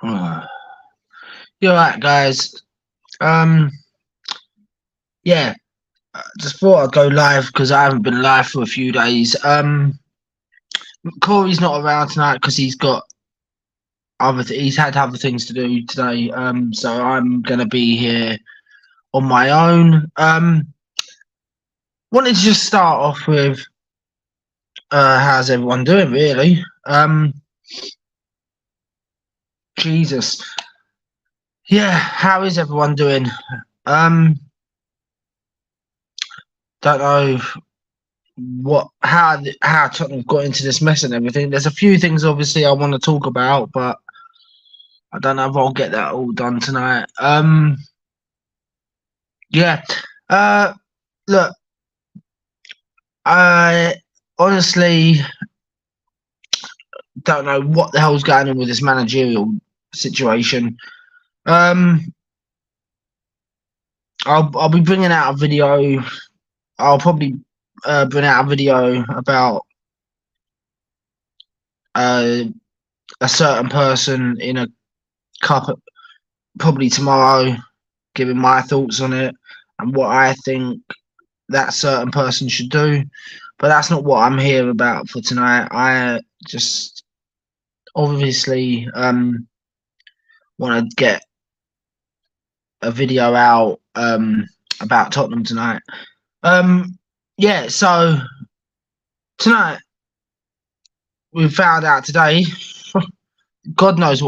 Uh, You're right, guys. Um, yeah, just thought I'd go live because I haven't been live for a few days. Corey's not around tonight because he's got he's had other things to do today. So I'm gonna be here on my own. Wanted to just start off with how's everyone doing, really? Jesus, yeah, how is everyone doing? Um, don't know how Tottenham got into this mess and everything. There's a few things obviously I want to talk about, but I don't know if I'll get that all done tonight. Yeah. Uh, Look, I honestly don't know what the hell's going on with this managerial situation. Um, I'll be bringing out a video. I'll probably bring out a video about uh, a certain person in a cup probably tomorrow, giving my thoughts on it and what I think that certain person should do. But that's not what I'm here about for tonight. I just obviously want to get a video out about Tottenham tonight. Yeah, so tonight we found out today. God knows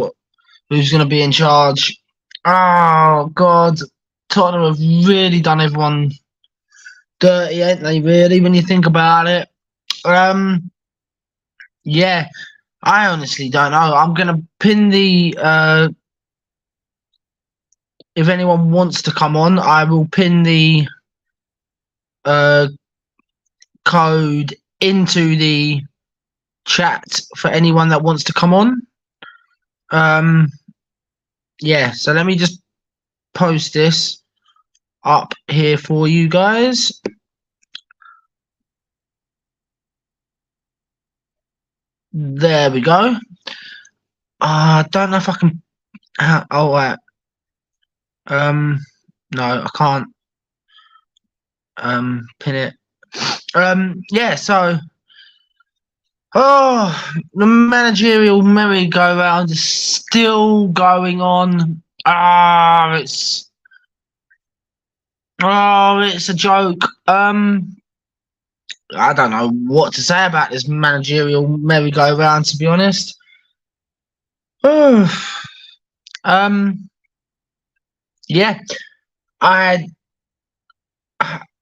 who's going to be in charge. Oh God, Tottenham have really done everyone dirty, ain't they? Really, when you think about it. Yeah, I honestly don't know. I'm gonna pin the if anyone wants to come on, I will pin the uh code into the chat for anyone that wants to come on. Yeah, so let me just post this up here for you guys. There we go. I don't know if I can. Oh, right. No, I can't pin it. Yeah, so the managerial merry-go-round is still going on. It's a joke. I don't know what to say about this managerial merry-go-round, to be honest. Yeah, I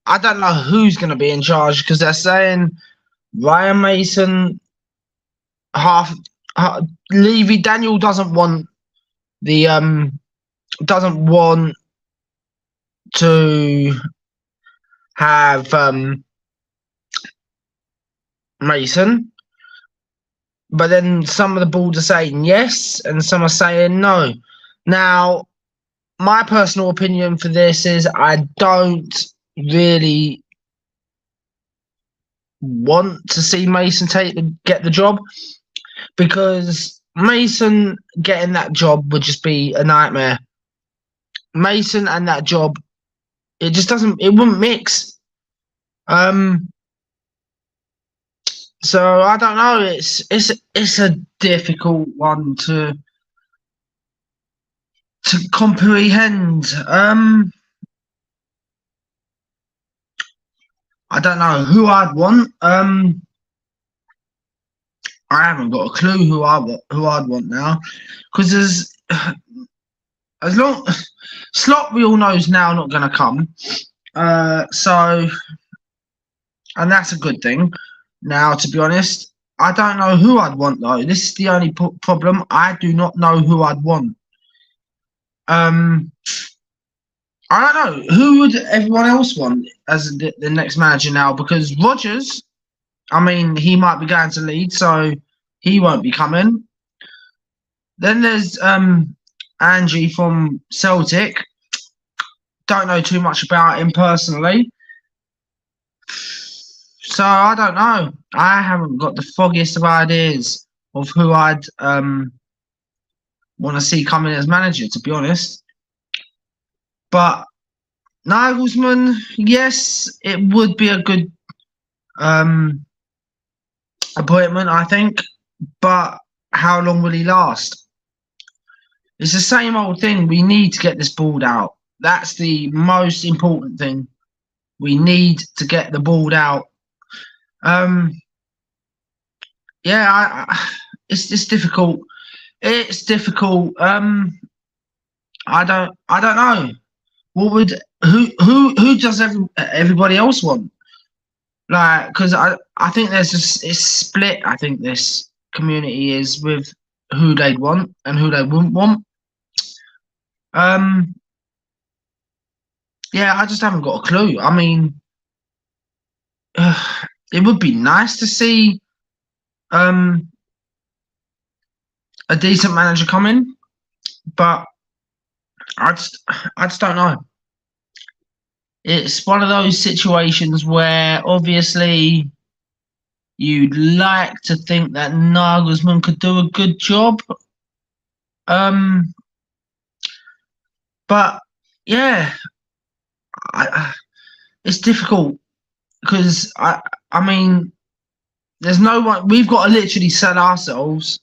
I don't know who's going to be in charge because they're saying Ryan Mason, half Levy Daniel doesn't want the doesn't want to have Mason, but then some of the boards are saying yes and some are saying no. Now, my personal opinion for this is I don't really want to see Mason get the job because Mason getting that job would just be a nightmare. Mason and that job, it wouldn't mix. So I don't know. It's a difficult one to comprehend. I don't know who I'd want. I haven't got a clue who I'd want now, because there's as long Slot we all know is now not going to come. So, and that's a good thing. Now, to be honest, I don't know who I'd want though. This is the only problem. I do not know who I'd want. I don't know who would everyone else want as the next manager now, because Rodgers, I mean, he might be going to Leeds, so he won't be coming. Then there's Angie from Celtic. Don't know too much about him personally, so I don't know. I haven't got the foggiest of ideas of who I'd want to see coming as manager, to be honest. But Nagelsmann, yes, it would be a good appointment, I think. But how long will he last? It's the same old thing. We need to get this ball out. That's the most important thing. We need to get the ball out. Yeah, it's difficult. It's difficult. I don't know. What would who does everybody else want? Like, because I think there's just it's split. I think this community is with who they'd want and who they wouldn't want. Yeah, I just haven't got a clue. I mean, it would be nice to see a decent manager come in, but I just don't know. It's one of those situations where obviously you'd like to think that Nagelsmann could do a good job. But yeah, it's difficult because I mean, there's no one. We've got to literally sell ourselves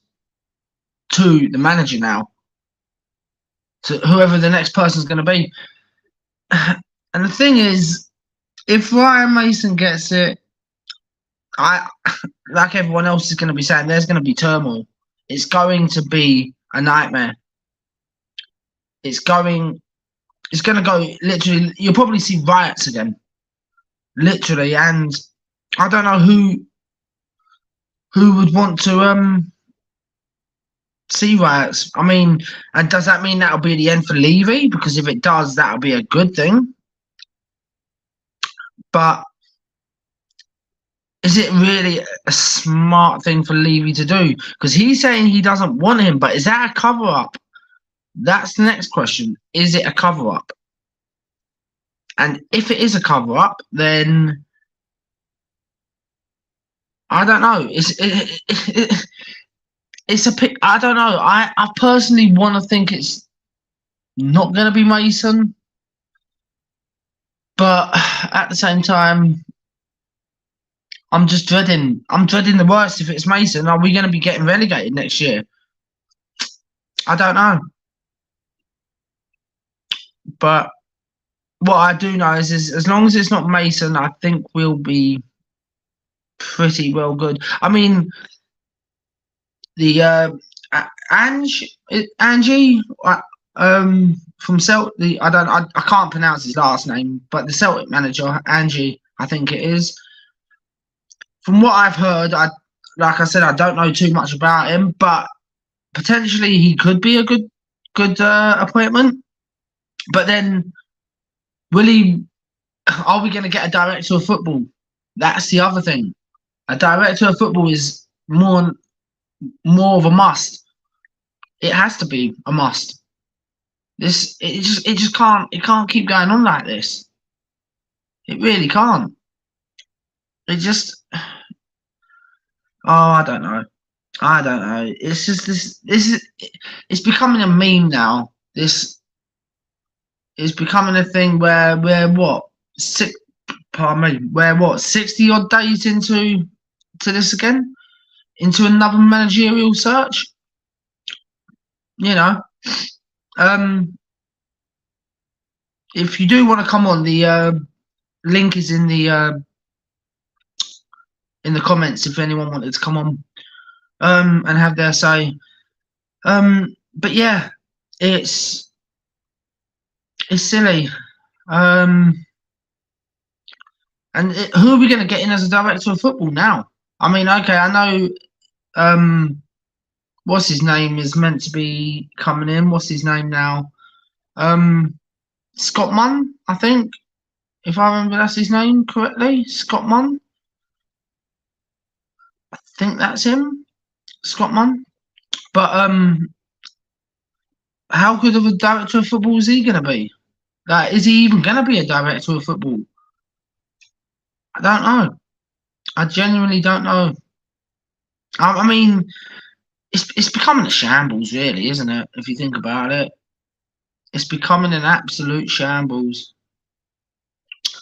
to the manager now, to whoever the next person's going to be. And the thing is, if Ryan Mason gets it, like everyone else is going to be saying, there's going to be turmoil. It's going to be a nightmare. It's going to go literally. You'll probably see riots again, literally. And I don't know who would want to see riots. I mean, and does that mean that'll be the end for Levy? Because if it does, that'll be a good thing. But is it really a smart thing for Levy to do? Because he's saying he doesn't want him, but is that a cover-up? That's the next question. Is it a cover-up? And if it is a cover-up, then I don't know. It's a pick. I don't know. I personally want to think it's not going to be Mason, but at the same time, I'm just dreading. I'm dreading the worst. If it's Mason, are we going to be getting relegated next year? I don't know. But what I do know is as long as it's not Mason, I think we'll be pretty well good. I mean, the Angie from Celtic. I can't pronounce his last name, but the Celtic manager, Angie, I think it is. From what I've heard, like I said, I don't know too much about him, but potentially he could be a good appointment. But then, are we going to get a director of football? That's the other thing. A director of football is more of a must. It has to be a must. It just can't keep going on like this. It really can't. It just, oh, I don't know. It's just it's becoming a meme now. This is becoming a thing where we're 60 odd days into this again, into another managerial search. You know, if you do want to come on, the link is in the comments if anyone wanted to come on and have their say. But yeah, it's silly. And who are we going to get in as a director of football now? I mean, okay, I know what's his name is meant to be coming in. What's his name now? Scott Munn, I think, if I remember that's his name correctly. Scott Munn. I think that's him, Scott Munn. But how good of a director of football is he going to be? Like, is he even going to be a director of football? I don't know. I genuinely don't know. I mean, it's becoming a shambles, really, isn't it? If you think about it, it's becoming an absolute shambles,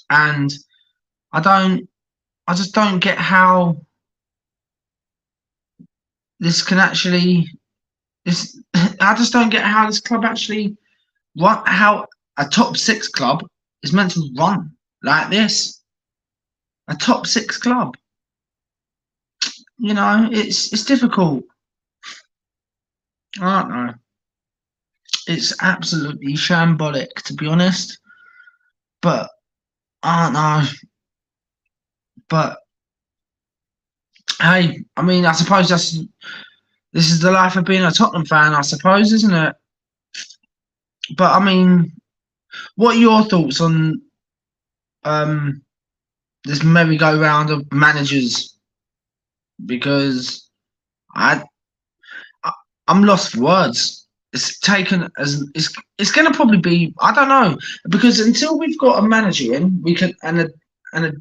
and I just don't get how this can actually. This I just don't get how this club actually how a top six club is meant to run like this. A top six club. You know, it's difficult. I don't know. It's absolutely shambolic, to be honest. But I don't know. But hey, I mean, I suppose this is the life of being a Tottenham fan, I suppose, isn't it? But I mean, what are your thoughts on this merry-go-round of managers? Because I'm lost for words. It's taken as it's going to probably be, I don't know, because until we've got a manager in, we can and a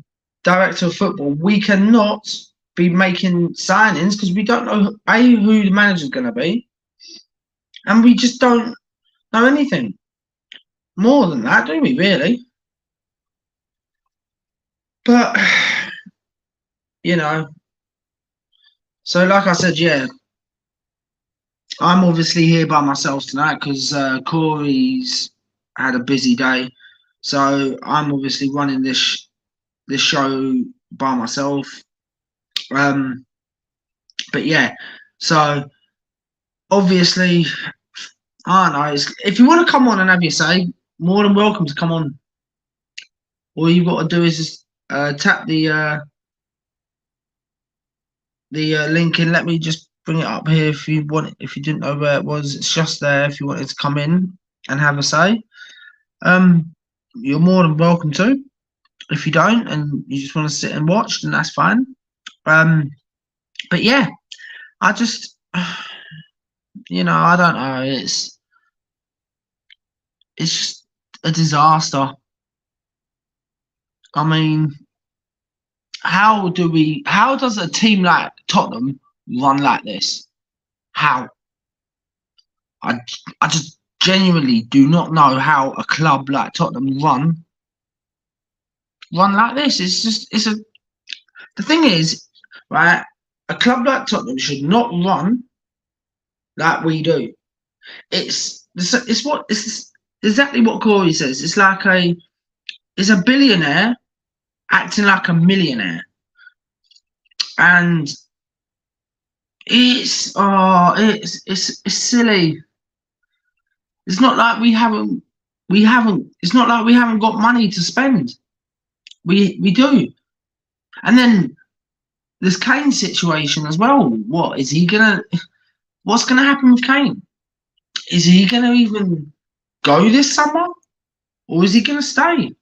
director of football, we cannot be making signings because we don't know who the manager's going to be, and we just don't know anything more than that, do we? Really? But you know, so like I said, yeah. I'm obviously here by myself tonight because Corey's had a busy day, so I'm obviously running this show by myself. But yeah, so obviously, I don't know. If you want to come on and have your say, more than welcome to come on. All you've got to do is just tap the link in. Let me just bring it up here if you want. If you didn't know where it was, it's just there. If you wanted to come in and have a say, you're more than welcome to. If you don't and you just want to sit and watch, then that's fine. But yeah, I just, you know, I don't know. It's just a disaster. I mean, how does a team like Tottenham run like this? How? I just genuinely do not know how a club like Tottenham run like this. The thing is, right, a club like Tottenham should not run like we do. It's exactly what Corey says. It's like it's a billionaire acting like a millionaire, and it's silly. It's not like we haven't. It's not like we haven't got money to spend. We do, and then this Kane situation as well. What's gonna happen with Kane? Is he gonna even go this summer, or is he gonna stay?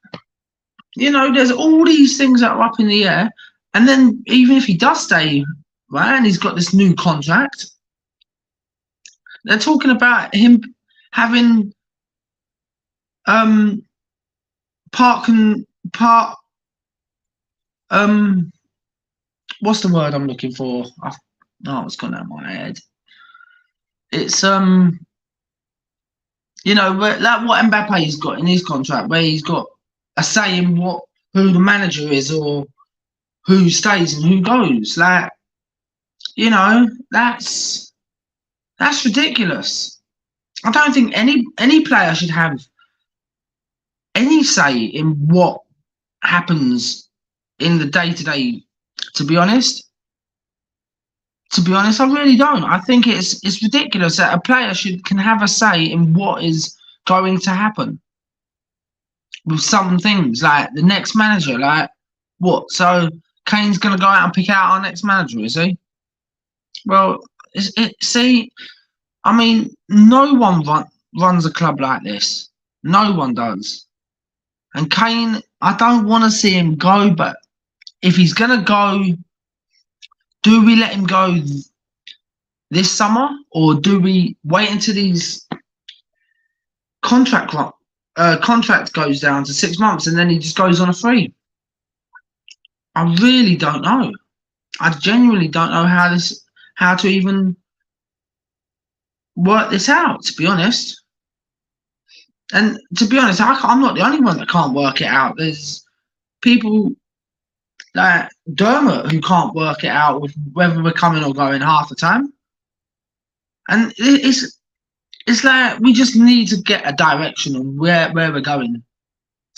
You know, there's all these things that are up in the air, and then even if he does stay, right, and he's got this new contract, they're talking about him having what's the word I'm looking for? It's gone out of my head. It's you know, like what Mbappe's got in his contract, where he's got a say in who the manager is or who stays and who goes. Like, you know, that's ridiculous. I don't think any player should have any say in what happens in the day-to-day. To be honest, I really don't. I think it's ridiculous that a player can have a say in what is going to happen with some things, like the next manager. Like, what? So Kane's going to go out and pick out our next manager, is he? Well, see, I mean, no one runs a club like this. No one does. And Kane, I don't want to see him go, but if he's going to go, do we let him go this summer, or do we wait until these contract goes down to 6 months and then he just goes on a free? I really don't know. I genuinely don't know how to even work this out, to be honest. And to be honest, I'm not the only one that can't work it out. There's people like Dermot who can't work it out with whether we're coming or going half the time. And it's like we just need to get a direction on where we're going.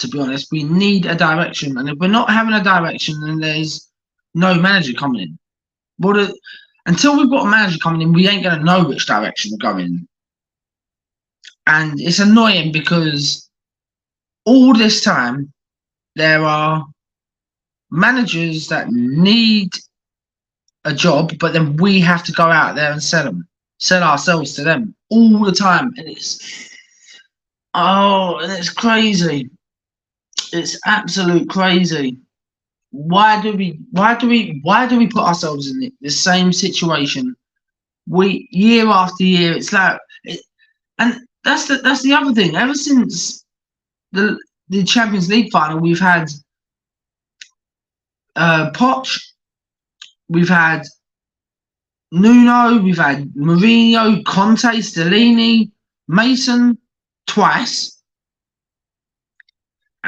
To be honest, we need a direction, and if we're not having a direction, then there's no manager coming in. But until we've got a manager coming in, we ain't gonna know which direction we're going. And it's annoying because all this time there are managers that need a job, but then we have to go out there and sell ourselves to them all the time, and it's crazy. It's absolute crazy. Why do we put ourselves in the same situation year after year? It's like and that's the other thing. Ever since the Champions League final, we've had Poch, we've had Nuno, we've had Mourinho, Conte, Stellini, Mason twice.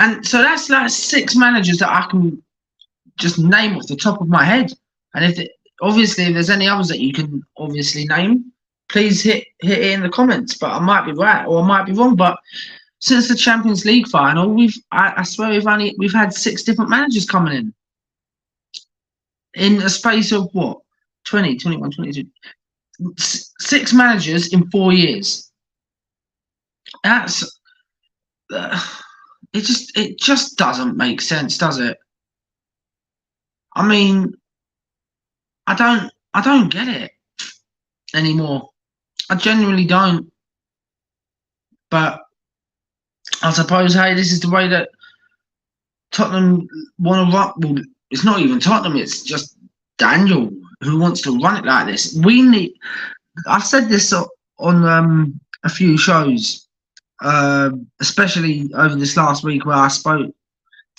And so that's like 6 managers that I can just name off the top of my head. And if there's any others that you can obviously name, please hit it in the comments. But I might be right or I might be wrong. But since the Champions League final, I swear we've had 6 different managers coming in a space of what, 20, 21, 22, 6 managers in 4 years. That's it just doesn't make sense, does it? I mean, I don't get it anymore. I genuinely don't. But I suppose, hey, this is the way that Tottenham want to run. Well, it's not even Tottenham, it's just Daniel who wants to run it like this. I've said this on a few shows, especially over this last week where I spoke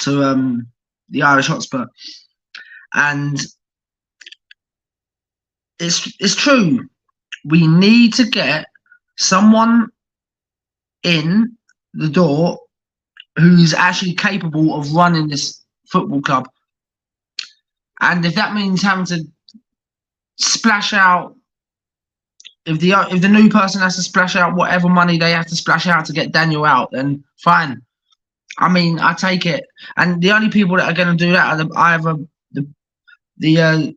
to the Irish Hotspur, and it's true. We need to get someone in the door who's actually capable of running this football club, and if that means having to splash out, if the new person has to splash out whatever money they have to splash out to get Daniel out, then fine. I mean, I take it. And the only people that are going to do that are either the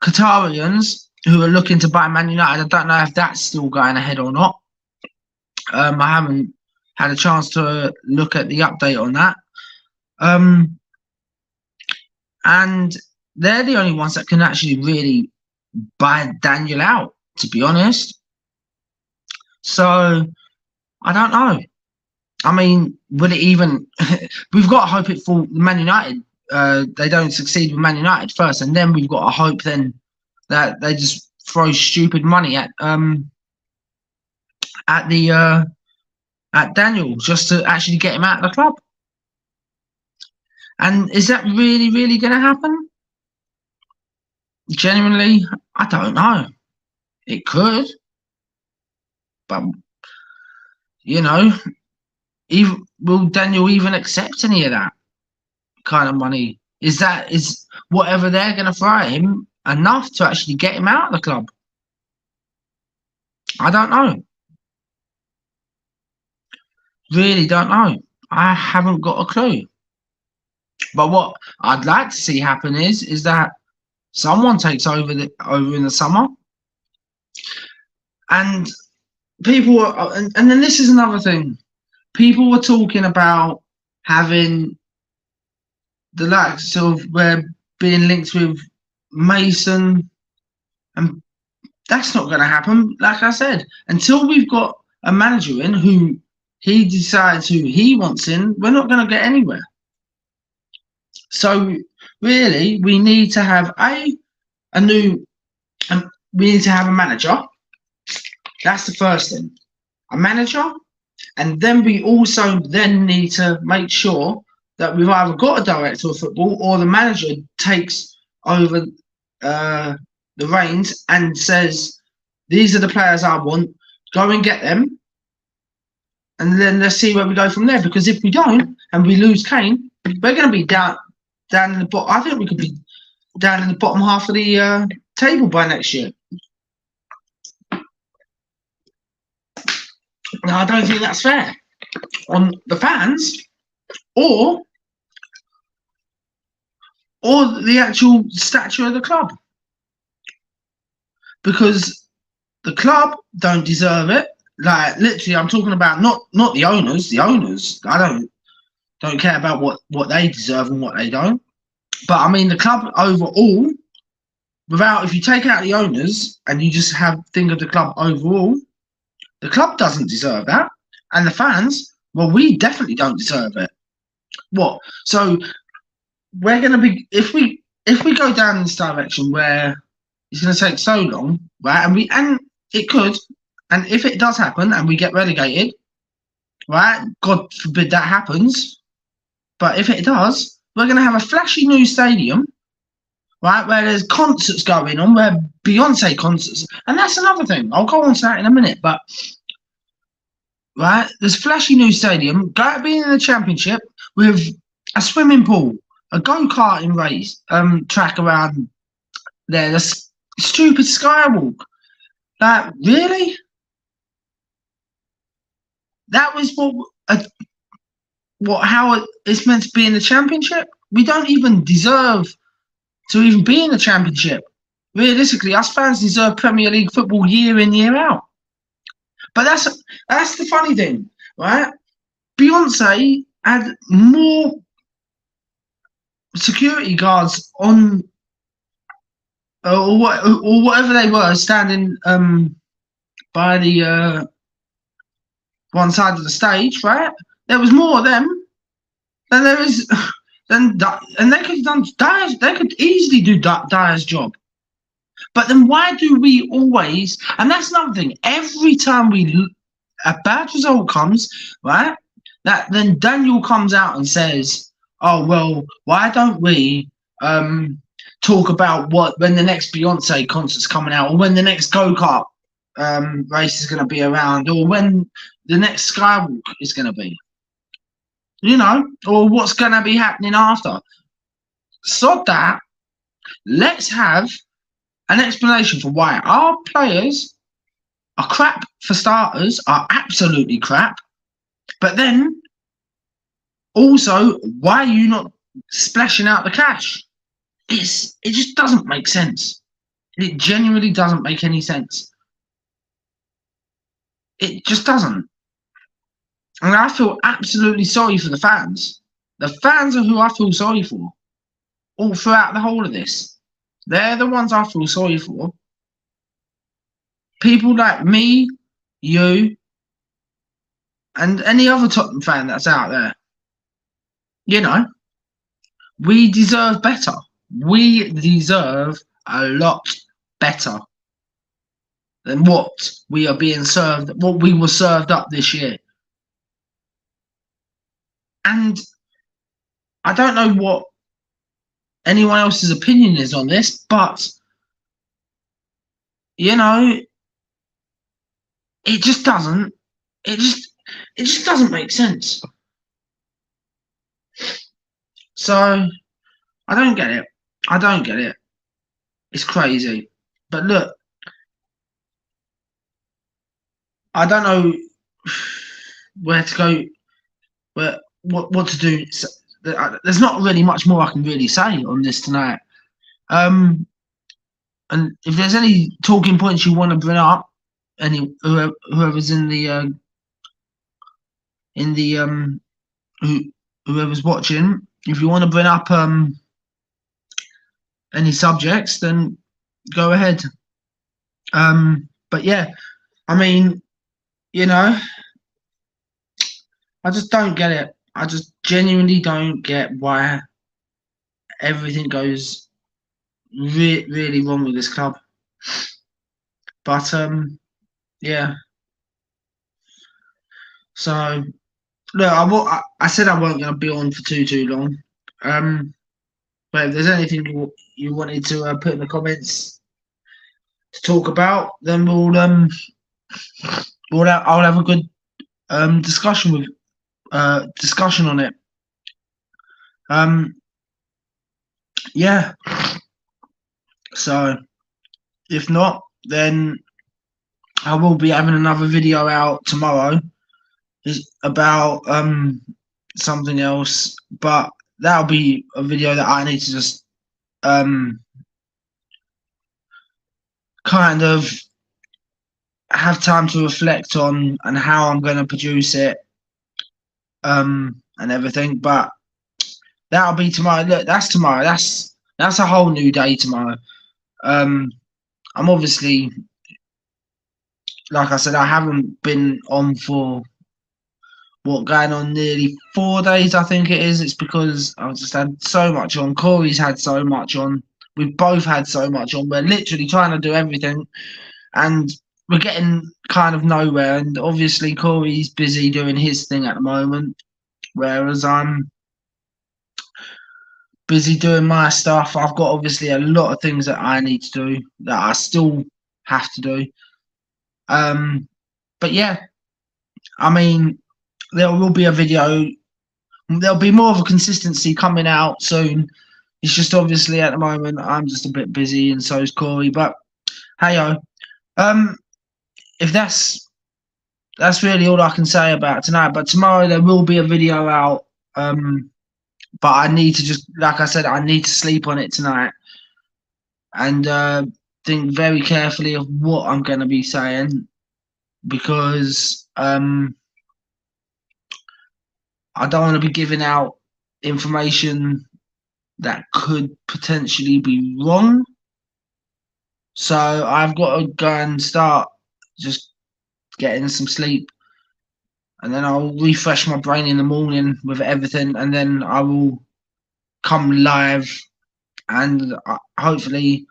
Qatarians who are looking to buy Man United. I don't know if that's still going ahead or not. I haven't had a chance to look at the update on that. And they're the only ones that can actually really buy Daniel out, to be honest. So I don't know. I mean, will it even? We've got to hope it for Man United. They don't succeed with Man United first, and then we've got to hope then that they just throw stupid money at Daniel just to actually get him out of the club. And is that really going to happen? Genuinely, I don't know. It could, but you know, will Daniel even accept any of that kind of money? Is whatever they're going to throw at him enough to actually get him out of the club? I don't know. Really don't know. I haven't got a clue. But what I'd like to see happen is that someone takes over in the summer, and people are, and then this is another thing. People were talking about having the likes of being linked with Mason, and that's not going to happen. Like I said, until we've got a manager in who he decides who he wants in, we're not going to get anywhere. So really, we need to have we need to have a manager. That's the first thing, a manager, and then we also then need to make sure that we've either got a director of football or the manager takes over the reins and says, these are the players I want. Go and get them, and then let's see where we go from there. Because if we don't and we lose Kane, we're going to be down in the bottom. I think we could be down in the bottom half of the table by next year. Now, I don't think that's fair on the fans or the actual stature of the club, because the club don't deserve it. Like, literally, I'm talking about not the owners. The owners, I don't care about what they deserve and what they don't. But I mean, the club overall, if you take out the owners and you just think of the club overall, the club doesn't deserve that, and the fans, well, we definitely don't deserve it. What? So we're going to be, if we go down in this direction where it's going to take so long, right? And it could, and if it does happen and we get relegated, right? God forbid that happens, but if it does, we're going to have a flashy new stadium, right? Where there's concerts going on, where Beyonce concerts, and that's another thing. I'll go on to that in a minute, but right, there's flashy new stadium, being in the Championship with a swimming pool, a go-karting race, track around there, the stupid skywalk. Like, really? That was how it's meant to be in the Championship? We don't even deserve to even be in the Championship. Realistically, us fans deserve Premier League football year in, year out. But that's the funny thing, right? Beyonce had more security guards on, or whatever they were, standing by the one side of the stage, right? There was more of them than there is, and they could have done Dyer's. They could easily do Dyer's job. But then why do we always? And that's another thing. Every time a bad result comes, right? Then Daniel comes out and says, "Oh well, why don't we talk about when the next Beyonce concert's coming out, or when the next go-kart race is going to be around, or when the next Skywalk is going to be, or what's going to be happening after?" Sod that. Let's have an explanation for why our players are crap, for starters, are absolutely crap. But then also, why are you not splashing out the cash? It just doesn't make sense. It genuinely doesn't make any sense. It just doesn't. And I feel absolutely sorry for the fans. The fans are who I feel sorry for all throughout the whole of this. They're the ones I feel sorry for. People like me, you, and any other Tottenham fan that's out there. We deserve better. We deserve a lot better than what we are being served, what we were served up this year. And I don't know what anyone else's opinion is on this, but it just doesn't. It just doesn't make sense. So I don't get it. I don't get it. It's crazy. But look, I don't know where to go, what to do. There's not really much more I can really say on this tonight. And if there's any talking points you want to bring up, whoever's whoever's watching, if you want to bring up any subjects, then go ahead. But yeah, I mean, I just don't get it. I just genuinely don't get why everything goes really wrong with this club. But yeah. So look, I said I wasn't going to be on for too long. But if there's anything you wanted to put in the comments to talk about, then we'll I'll have a good discussion on it. Yeah. So if not, then I will be having another video out tomorrow. Is about something else, but that'll be a video that I need to just kind of have time to reflect on and how I'm going to produce it and everything. But that'll be tomorrow. Look, that's tomorrow. That's a whole new day tomorrow. I'm obviously, like I said, I haven't been on for going on nearly 4 days, I think it is. It's because I've just had so much on. Corey's had so much on. We've both had so much on. We're literally trying to do everything, and we're getting kind of nowhere. And obviously, Corey's busy doing his thing at the moment, whereas I'm busy doing my stuff. I've got obviously a lot of things that I need to do that I still have to do. But yeah, I mean, there will be a video. There'll be more of a consistency coming out soon. It's just obviously at the moment I'm just a bit busy, and so is Corey. But hey, if that's really all I can say about tonight. But tomorrow there will be a video out. But I need to just, like I said, I need to sleep on it tonight and think very carefully of what I'm going to be saying, because I don't want to be giving out information that could potentially be wrong. So I've got to go and start just getting some sleep, and then I'll refresh my brain in the morning with everything, and then I will come live and hopefully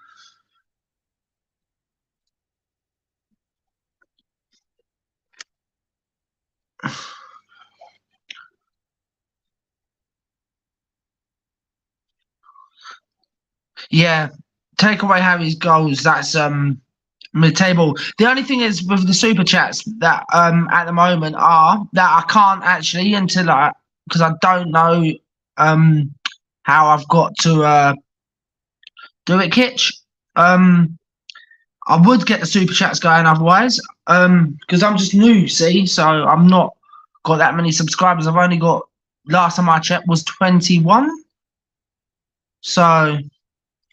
yeah, take away Harry's goals. That's mid-table. The only thing is with the super chats that at the moment are that I can't actually until because I don't know how I've got to do it, Kitch. I would get the super chats going otherwise, because I'm just new, see, so I'm not got that many subscribers. I've only got, last time I checked was 21. So,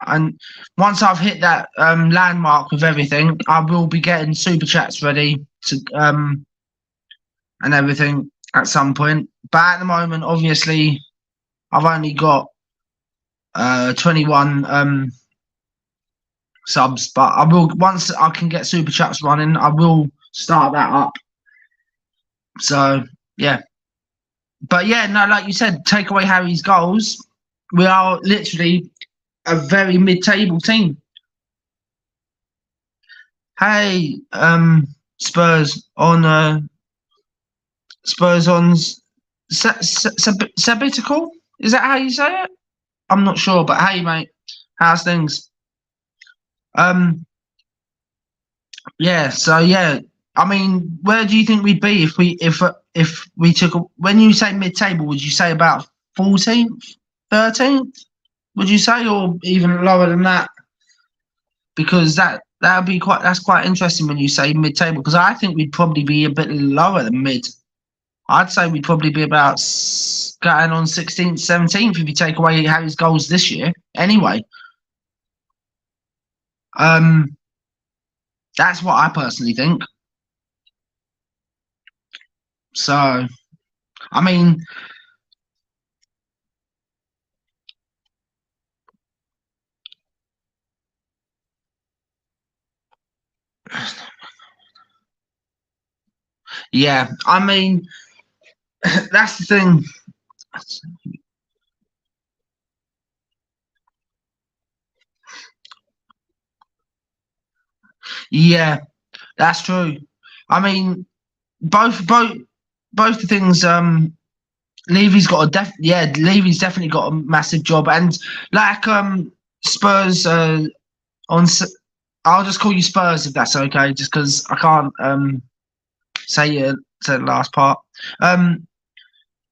and once I've hit that landmark with everything, I will be getting super chats ready to and everything at some point. But at the moment, obviously, I've only got 21 subs. But I will, once I can get super chats running, I will start that up. So yeah, but yeah, no, like you said, take away Harry's goals. We are literally a very mid-table team. Hey, Spurs on sabbatical. Is that how you say it? I'm not sure, but hey, mate, how's things? Yeah. So yeah, I mean, where do you think we'd be if we took when you say mid-table? Would you say about 14th, 13th? Would you say, or even lower than that? Because that'd be that's quite interesting when you say mid-table, because I think we'd probably be a bit lower than mid. I'd say we'd probably be about going on 16th, 17th if you take away Harry's goals this year. Anyway, that's what I personally think. So, I mean, yeah, I mean, that's the thing. Yeah, that's true. I mean, both the things. Levy's got a Levy's definitely got a massive job, and like Spurs on. I'll just call you Spurs if that's okay, just because I can't say the last part.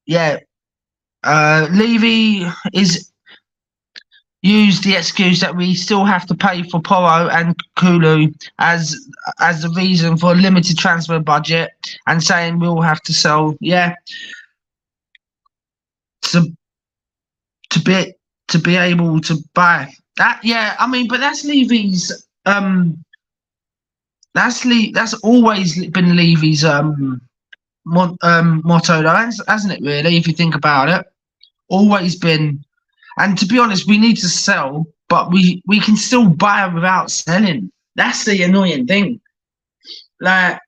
Yeah, Levy is used the excuse that we still have to pay for Porro and Kulu as the reason for a limited transfer budget, and saying we'll have to sell. Yeah, to to be to be able to buy that. Yeah, I mean, but that's Levy's. That's always been Levy's motto, though, hasn't it? Really, if you think about it, always been. And to be honest, we need to sell, but we can still buy without selling. That's the annoying thing. Like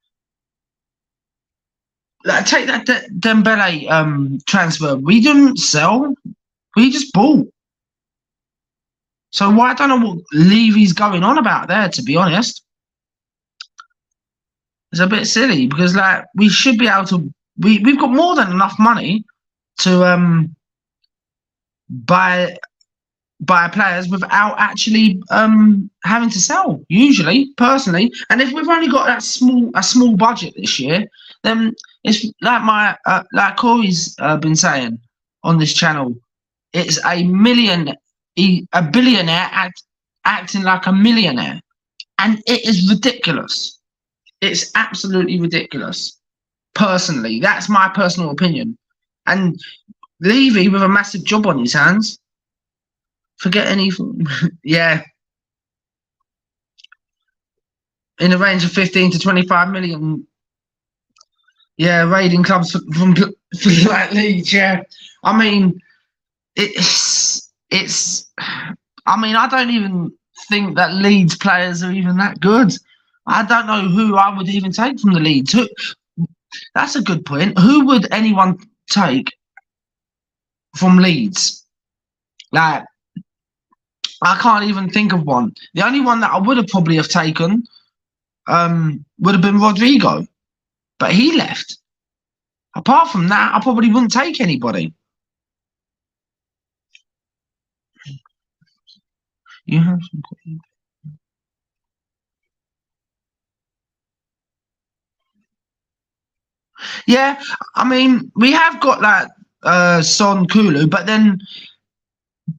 take that Dembele transfer. We didn't sell. We just bought. So I don't know what Levy's going on about there. To be honest, it's a bit silly because like we should be able to. We've got more than enough money to buy players without actually having to sell. Usually, personally, and if we've only got a small budget this year, then it's like like Corey's been saying on this channel. It's a billionaire acting like a millionaire, and it is ridiculous. It's absolutely ridiculous. Personally, that's my personal opinion. And Levy with a massive job on his hands. Forget anything. Yeah. In the range of 15 to 25 million. Yeah, raiding clubs from like Leeds. Yeah. I mean, it's. I mean, I don't even think that Leeds players are even that good. I don't know who I would even take from the Leeds. That's a good point. Who would anyone take from Leeds? Like, I can't even think of one. The only one that I would have probably have taken would have been Rodrigo, but he left. Apart from that, I probably wouldn't take anybody. You have some. Yeah, I mean, we have got like Son Kulu, but then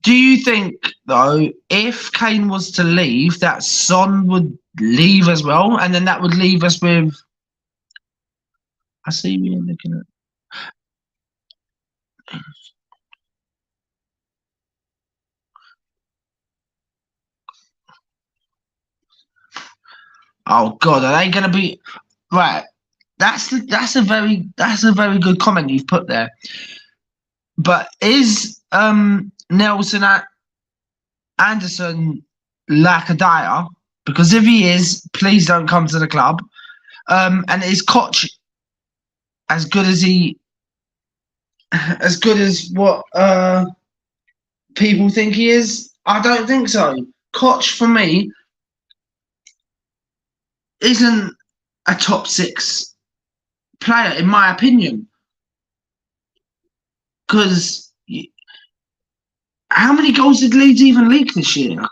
do you think though, if Kane was to leave, that Son would leave as well, and then that would leave us with? I see you looking at. Oh God, are they going to be right? That's a very good comment you've put there. But is Nelson Anderson like a dyer? Because if he is, please don't come to the club. And is Koch as good as what people think he is? I don't think so. Koch for me isn't a top 6 player in my opinion. Because how many goals did Leeds even leak this year?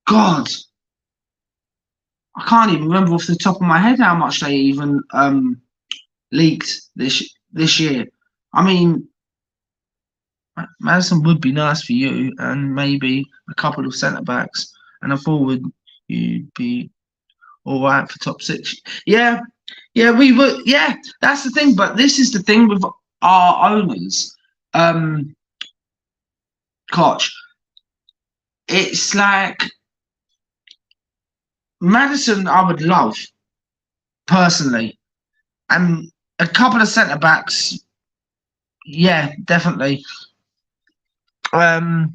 God, I can't even remember off the top of my head how much they even leaked this year. I mean, Maddison would be nice for you, and maybe a couple of centre backs and a forward. You'd be all right for top 6. Yeah, yeah, we would. Yeah, that's the thing. But this is the thing with our owners, Koch. It's like Maddison. I would love personally, and a couple of centre backs. Yeah, definitely. And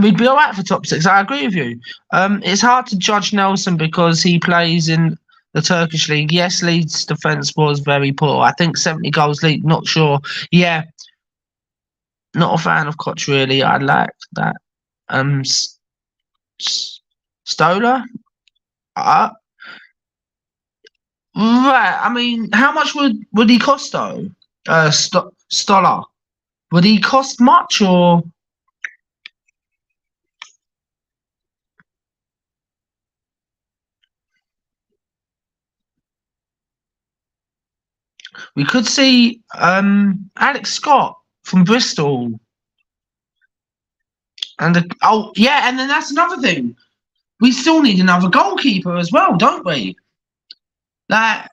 we'd be all right for top 6. I agree with you. It's hard to judge Nelson because he plays in the Turkish league. Yes, Leeds' defence was very poor. I think 70 goals lead. Not sure. Yeah, not a fan of Koch really. I like that. Stolar. Right. I mean, how much would he cost though? Stolar. Would he cost much or? We could see Alex Scott from Bristol. And oh yeah, and then that's another thing. We still need another goalkeeper as well, don't we? Like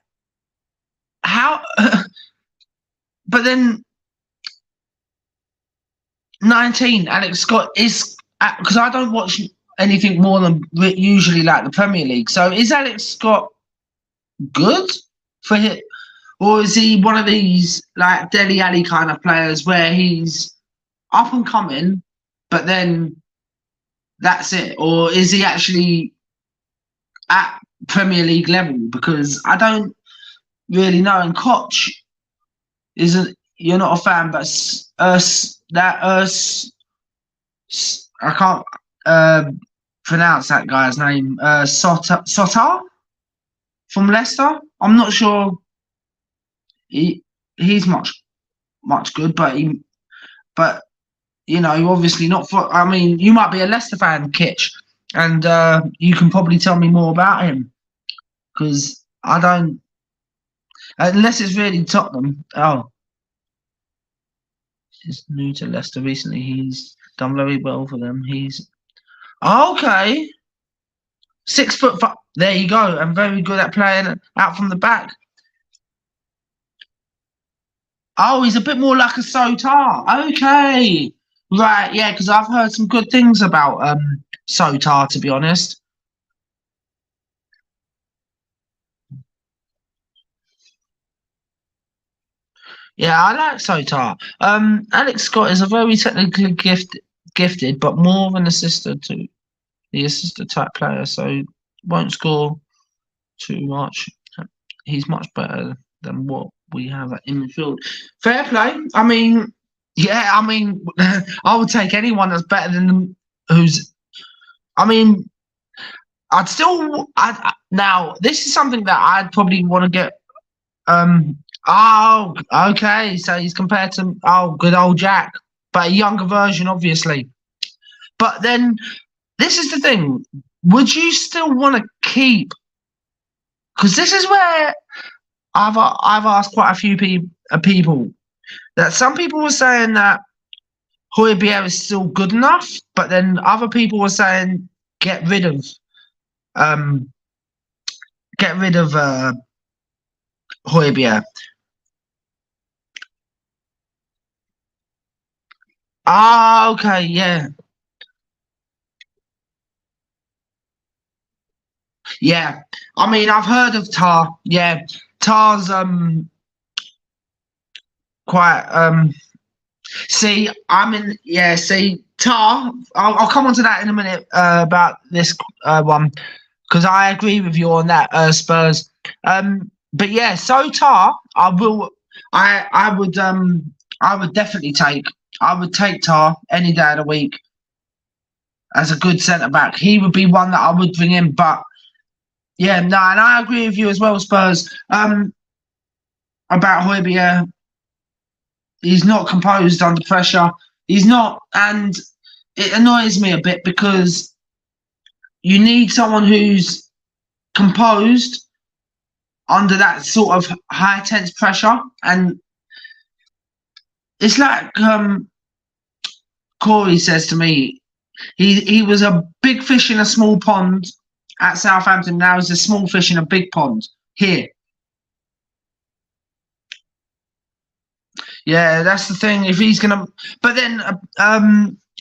how? But then 19, Alex Scott is because I don't watch anything more than usually like the Premier League. So is Alex Scott good for him, or is he one of these like Dele Alli kind of players where he's up and coming, but then that's it, or is he actually at Premier League level? Because I don't really know. And Koch isn't. You're not a fan, but I can't pronounce that guy's name. Sotar from Leicester. I'm not sure. He's much good, but you know, obviously not for. I mean, you might be a Leicester fan, Kitch, and you can probably tell me more about him because I don't. Unless it's really Tottenham. Oh, he's new to Leicester recently. He's done very well for them. He's okay. 6'5". There you go. And very good at playing out from the back. Oh, he's a bit more like a Sotar. Okay. Right, yeah, because I've heard some good things about Sotar, to be honest. Yeah, I like Sotar. Alex Scott is a very technically gifted, but more of an assistant to the assistant type player, so won't score too much. He's much better than what we have in midfield. Fair play. I mean, yeah, I mean, I would take anyone that's better than them. Who's, I mean, I'd still. Now this is something that I'd probably want to get. Oh, okay. So he's compared to good old Jack, but a younger version, obviously. But then this is the thing. Would you still want to keep? Because this is where I've asked quite a few people that some people were saying that Højbjerg is still good enough, but then other people were saying get rid of Højbjerg. Ah, okay, yeah. Yeah. I mean, I've heard of Tar. Yeah. Tar's quite see, see, Tar, I'll come on to that in a minute about this one because I agree with you on that, Spurs. But yeah, so Tar, I would definitely take. I would take Tar any day of the week as a good centre back. He would be one that I would bring in, but yeah, no, and I agree with you as well, Spurs. About Højbjerg, he's not composed under pressure. He's not, and it annoys me a bit because you need someone who's composed under that sort of high tense pressure, and it's like Corey says to me, he was a big fish in a small pond at Southampton. Now he's a small fish in a big pond here. Yeah, that's the thing. If he's gonna, but then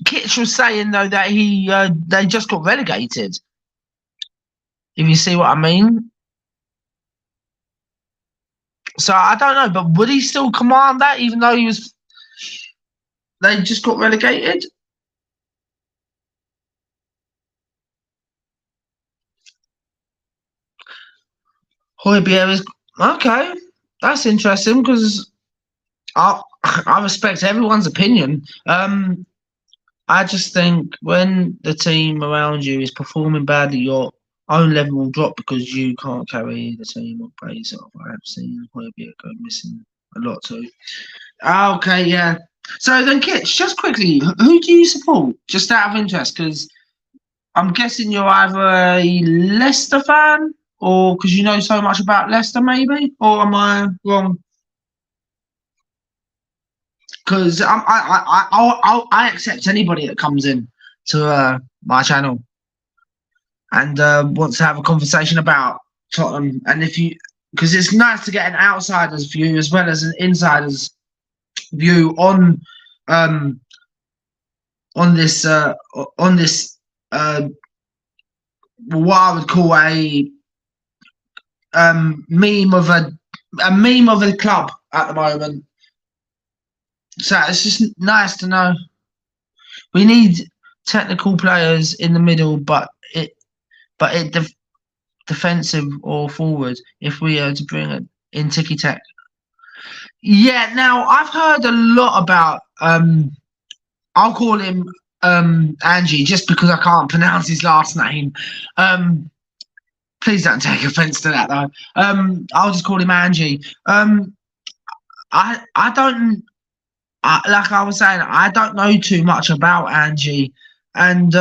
Kitch was saying though that they just got relegated. If you see what I mean. So I don't know, but would he still command that even though they just got relegated? Højbjerg is okay. That's interesting because I respect everyone's opinion. I just think when the team around you is performing badly, your own level will drop because you can't carry the team or play yourself. I have seen Højbjerg go missing a lot too. Okay, yeah. So then, Kitch, just quickly, who do you support? Just out of interest, because I'm guessing you're either a Leicester fan or because you know so much about Leicester, maybe? Or am I wrong? because I accept anybody that comes in to my channel and wants to have a conversation about Tottenham. And if you, because it's nice to get an outsider's view as well as an insider's view um, on this what I would call a meme of a club at the moment. So it's just nice to know. We need technical players in the middle, but defensive or forward if we are to bring it in ticky tack. Yeah, now I've heard a lot about I'll call him Angie just because I can't pronounce his last name. Please don't take offense to that though. I'll just call him Angie. I don't like I was saying, I don't know too much about Angie, and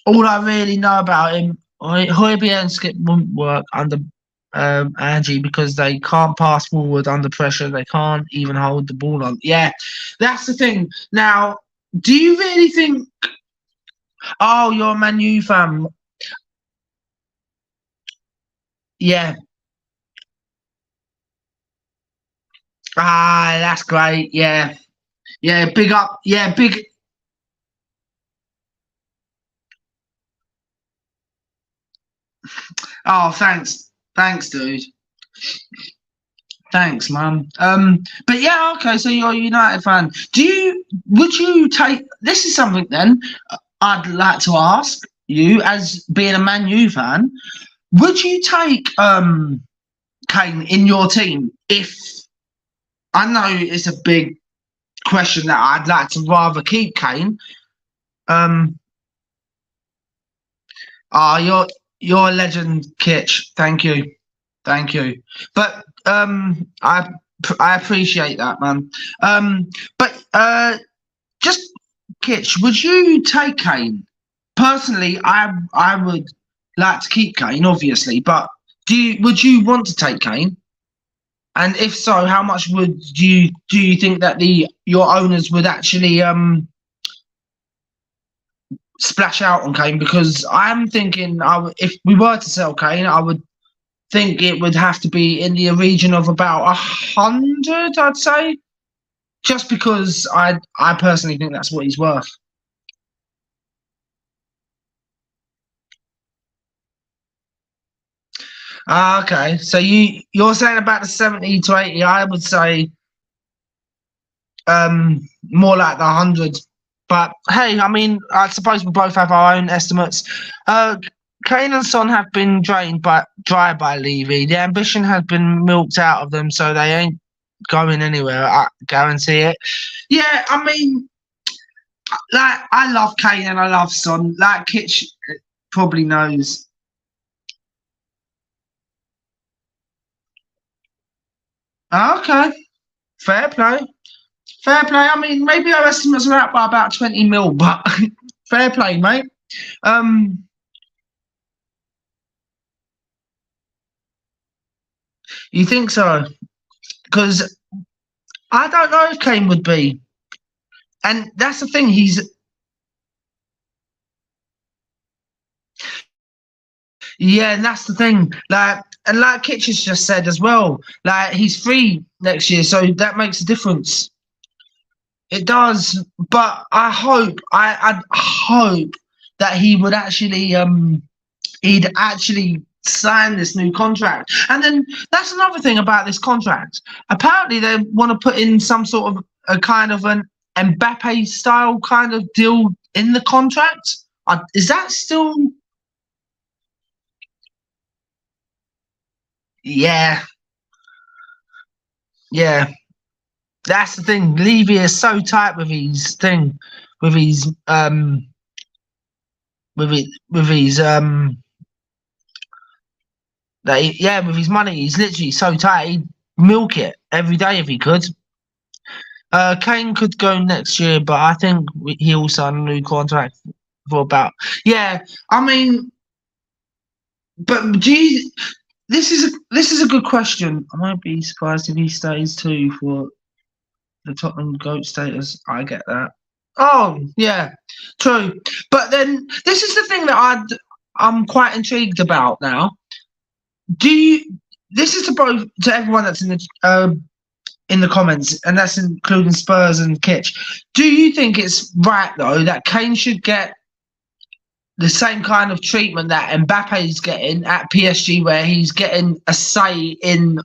all I really know about him, Højbjerg and Skip wouldn't work under Angie because they can't pass forward under pressure. They can't even hold the ball on. Yeah, that's the thing. Now, do you really think? Oh, you're a Man U fan. Yeah. Ah, that's great. Yeah. Yeah, big up. Yeah, big. Oh, thanks. Thanks, dude. Thanks, man. But yeah, okay, so you're a United fan. Would you take, this is something then I'd like to ask you as being a Man U fan, would you take Kane in your team if, I know it's a big question that I'd like to rather keep Kane. You're a legend, Kitch. Thank you. Thank you. But I appreciate that, man. But just Kitch, would you take Kane? Personally, I would like to keep Kane, obviously, but would you want to take Kane? And if so, how much do you think that your owners would actually splash out on Kane? Because I'm thinking if we were to sell Kane, I would think it would have to be in the region of about 100, I'd say, just because I personally think that's what he's worth. Okay, so you're saying about the 70 to 80. I would say more like the 100. But hey, I mean, I suppose we both have our own estimates. Kane and Son have been dry by Levy. The ambition has been milked out of them, so they ain't going anywhere. I guarantee it. Yeah, I mean, like I love Kane and I love Son. Like Kitch probably knows. Okay, fair play. Fair play. I mean, maybe our estimates are out by about 20 mil, but fair play, mate. You think so? Because I don't know if Kane would be, and that's the thing. Yeah, and that's the thing. Like Kitch has just said as well. Like he's free next year, so that makes a difference. It does, but I hope I'd hope that he would actually he'd actually sign this new contract. And then that's another thing about this contract. Apparently they want to put in some sort of a kind of an Mbappe style kind of deal in the contract. Is that still? Yeah, yeah. That's the thing. Levy is so tight with his thing, with his with his with his money. He's literally so tight. He'd milk it every day if he could. Kane could go next year, but I think he'll sign a new contract for about. Yeah, I mean, but this is a good question. I might be surprised if he stays too for. the Tottenham GOAT status. I get that. Oh, yeah, true. But then this is the thing that I'm quite intrigued about now. Do you? This is to everyone that's in the comments, and that's including Spurs and Kitch. Do you think it's right though that Kane should get the same kind of treatment that Mbappe is getting at PSG, where he's getting a say in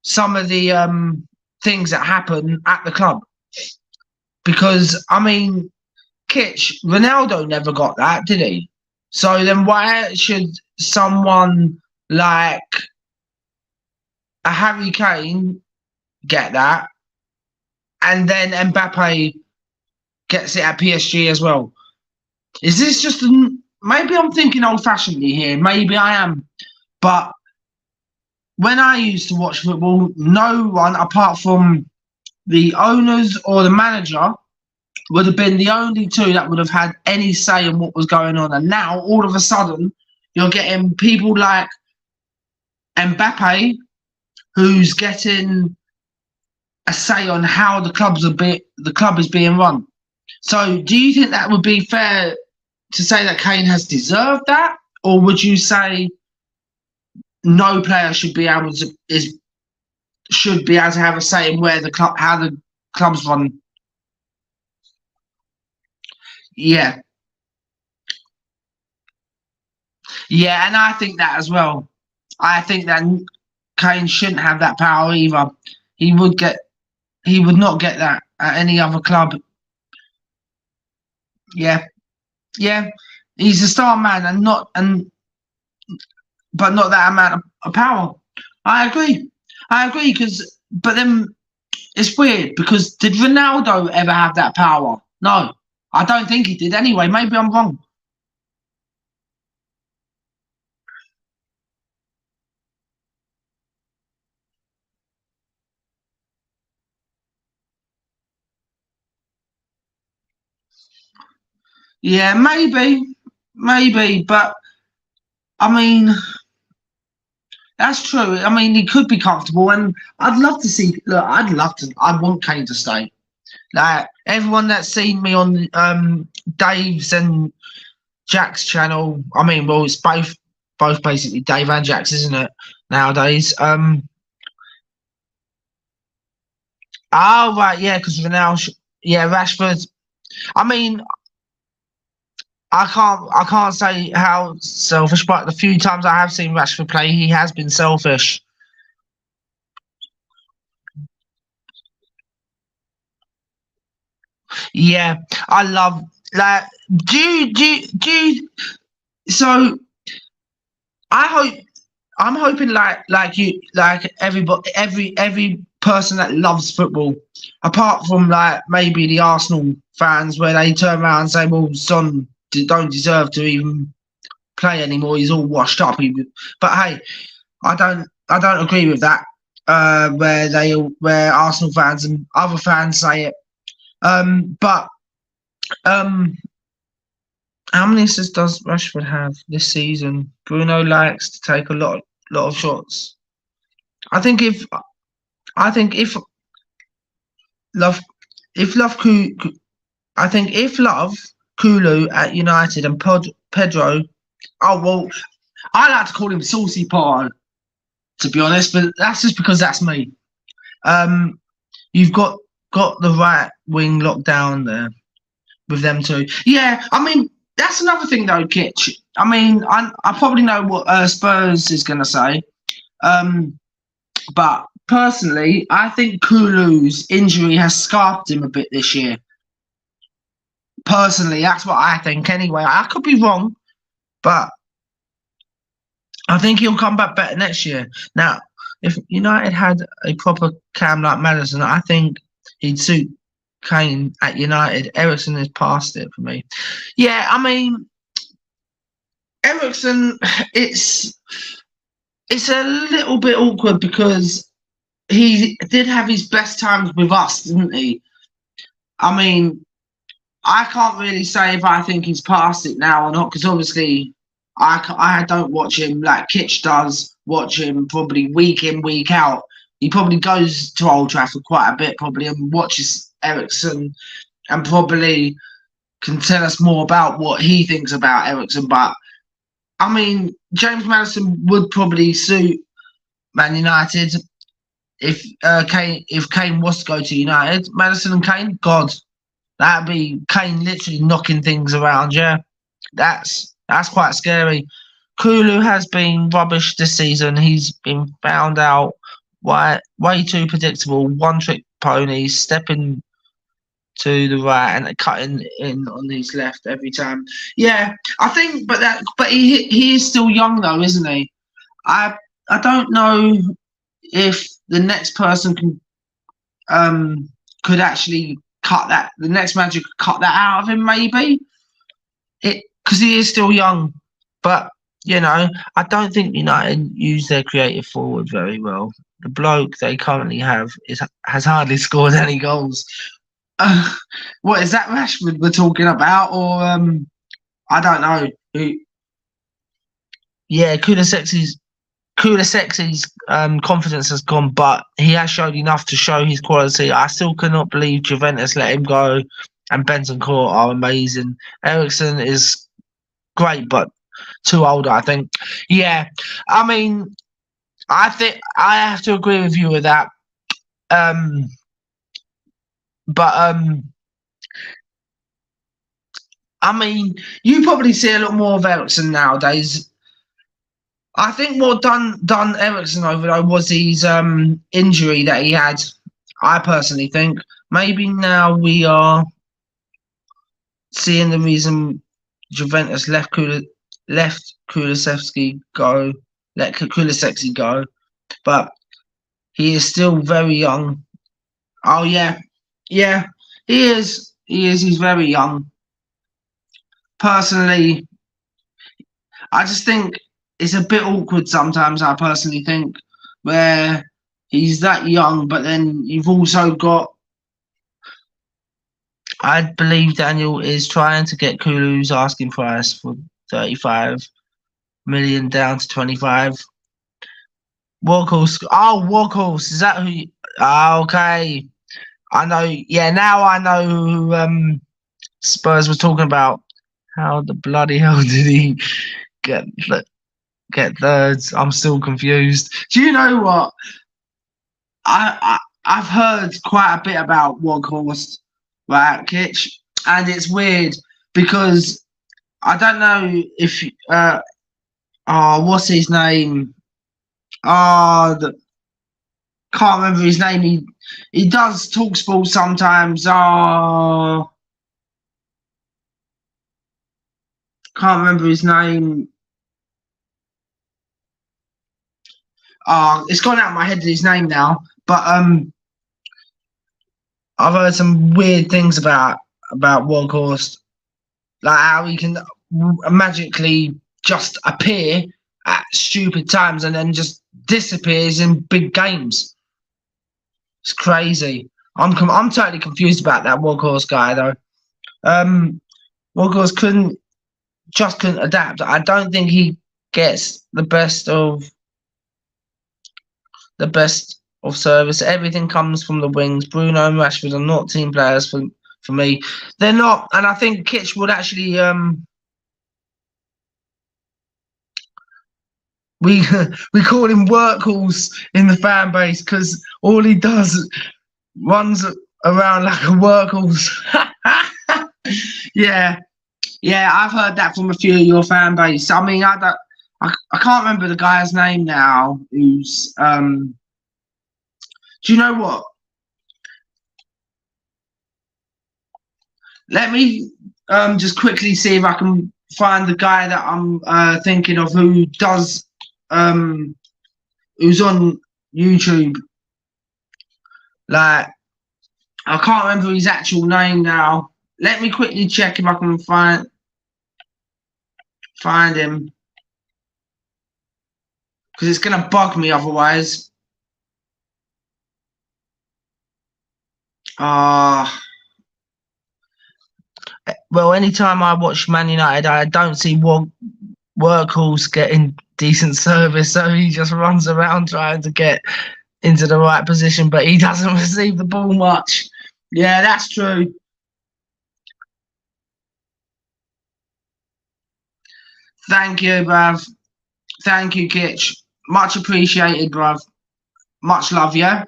some of the things that happen at the club? Because I mean, Kitch, Ronaldo never got that, did he? So then why should someone like a Harry Kane get that, and then Mbappe gets it at PSG as well? Is this just maybe I'm thinking old-fashionedly here? Maybe I am, but when I used to watch football, no one apart from the owners or the manager would have been the only two that would have had any say in what was going on. And now, all of a sudden, you're getting people like Mbappe, who's getting a say on how the club is being run. So, do you think that would be fair to say that Kane has deserved that, or would you say no player should be able to have a say in where how the club's run? Yeah, and I think that as well. I think that Kane shouldn't have that power either. He would not get that at any other club. Yeah, he's a star man, but not that amount of power. I agree, but then it's weird because did Ronaldo ever have that power? No, I don't think he did. Anyway, maybe I'm wrong. Yeah, maybe, but I mean, that's true. I mean, he could be comfortable, and I'd love to see. Look, I want Kane to stay. Like everyone that's seen me on Dave's and Jack's channel. I mean, well, it's both basically Dave and Jack's, isn't it? Nowadays. Oh right, yeah, because Ronaldo, yeah, Rashford. I mean, I can't say how selfish, but the few times I have seen Rashford play, he has been selfish. Yeah, I love like. So I hope I'm hoping like you like everybody every person that loves football, apart from like maybe the Arsenal fans, where they turn around and say, "Well, Son don't deserve to even play anymore. He's all washed up." But hey, I don't agree with that. Where Arsenal fans and other fans say it. But how many assists does Rashford have this season? Bruno likes to take a lot of shots. I think if Love Kulu at United and Pedro. Oh well, I like to call him Saucy Pie, to be honest, but that's just because that's me. You've got the right wing locked down there with them two. Yeah, I mean that's another thing though, Kitch. I mean I probably know what Spurs is going to say, but personally, I think Kulu's injury has scarred him a bit this year. Personally, that's what I think. Anyway, I could be wrong, but I think he'll come back better next year. Now, if United had a proper cam like Maddison, I think he'd suit Kane at United. Eriksen is past it for me. Yeah, I mean, Eriksen, it's a little bit awkward because he did have his best times with us, didn't he? I mean, I can't really say if I think he's past it now or not, because obviously I don't watch him like Kitch does, watch him probably week in, week out. he probably goes to Old Trafford quite a bit, probably, and watches Eriksen, and probably can tell us more about what he thinks about Eriksen. But I mean, James Maddison would probably suit Man United if Kane was to go to United. Maddison and Kane, God, that'd be Kane literally knocking things around. Yeah, that's quite scary. Kulu has been rubbish this season. He's been found out way too predictable, one-trick pony, stepping to the right and cutting in on his left every time. Yeah, I think, but he is still young though, isn't he? I don't know if the next person could actually cut that. The next manager could cut that out of him, maybe. Because he is still young, but you know, I don't think United use their creative forward very well. The bloke they currently have has hardly scored any goals. What is that Rashford we're talking about, or I don't know who? Yeah, Kulusevski's confidence has gone, but he has showed enough to show his quality. I still cannot believe Juventus let him go, and Bentancur are amazing. Eriksen is great, but too old, I think. Yeah, I mean, I think I have to agree with you with that. But I mean, you probably see a lot more of Eriksen nowadays. I think what done Eriksen over though was his injury that he had. I personally think maybe now we are seeing the reason Juventus let Kulusevski go, but he is still very young. Oh yeah, he is. He's very young. Personally, I just think it's a bit awkward sometimes, I personally think, where he's that young, but then you've also got, I believe Daniel is trying to get Kulu's asking price for 35 million down to 25. Workhorse, is that who? Okay. I know, yeah, now I know who Spurs was talking about. How the bloody hell did he get thirds? I'm still confused. Do you know what? I've heard quite a bit about Workhorse, right, Kitch, and it's weird because I don't know if what's his name? Can't remember his name. He does talk sport sometimes. Can't remember his name. It's gone out of my head his name now. But I've heard some weird things about Workhorse, like how he can magically just appear at stupid times and then just disappears in big games. It's crazy. I'm totally confused about that Workhorse guy though. Workhorse couldn't adapt. I don't think he gets the best of service. Everything comes from the wings. Bruno and Rashford are not team players for me. They're not, and I think Kitch would actually we call him Workhorse in the fan base because all he does runs around like a workhorse. Yeah, I've heard that from a few of your fan base. I mean, I can't remember the guy's name now. Who's do you know what? Let me just quickly see if I can find the guy that I'm thinking of who does who's on YouTube. Like, I can't remember his actual name now. Let me quickly check if I can find him, because it's gonna bug me otherwise. Well, anytime I watch Man United, I don't see Workhorse getting decent service, so he just runs around trying to get into the right position, but he doesn't receive the ball much. Yeah, that's true. Thank you, bruv. Thank you, Kitch. Much appreciated, bruv. Much love, yeah?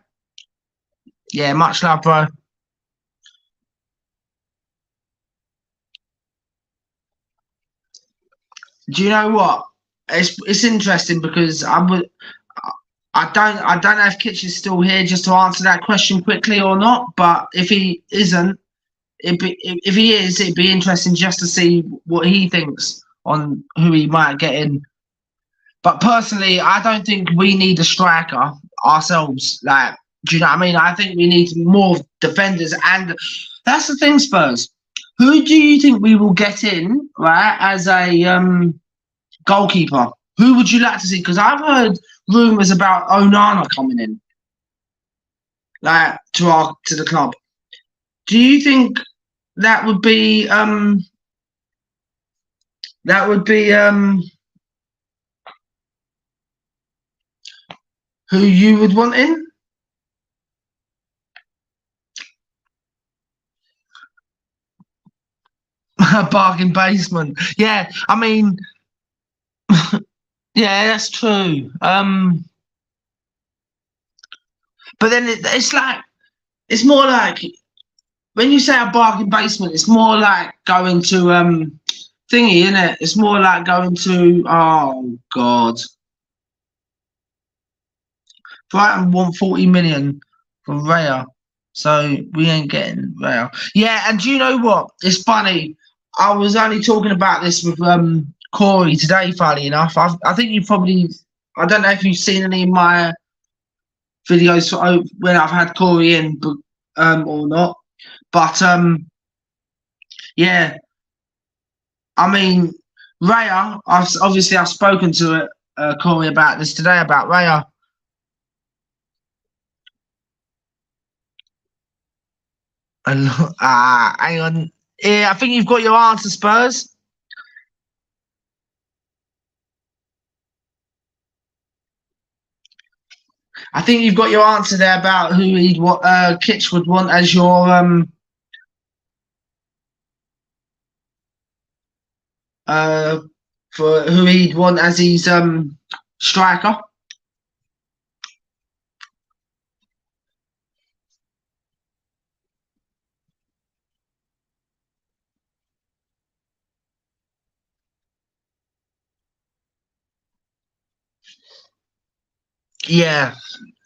Yeah, much love, bro. Do you know what? It's interesting because I don't know if Kitch is still here just to answer that question quickly or not. But if he isn't, if he is, it'd be interesting just to see what he thinks on who he might get in. But personally, I don't think we need a striker ourselves. Like, do you know what I mean? I think we need more defenders, and that's the thing, Spurs. Who do you think we will get in, right, as a goalkeeper? Who would you like to see? Because I've heard rumours about Onana coming in, like to the club. Do you think that would be who you would want in? Bargain basement. Yeah, I mean, yeah, that's true. But then it's like, it's more like, when you say a bargain basement, it's more like going to thingy, isn't it? It's more like going to, oh God, Brighton want 40 million for Raya, so we ain't getting Raya. Yeah, and do you know what? It's funny. I was only talking about this with Corey today. Funny enough, I think you probably, I don't know if you've seen any of my videos when I've had Corey in, or not. But yeah, I mean, Raya. I've spoken to Corey about this today about Raya. And hang on. Yeah, I think you've got your answer, Spurs. I think you've got your answer there about who Kitch would want as your for who he'd want as his striker. Yeah,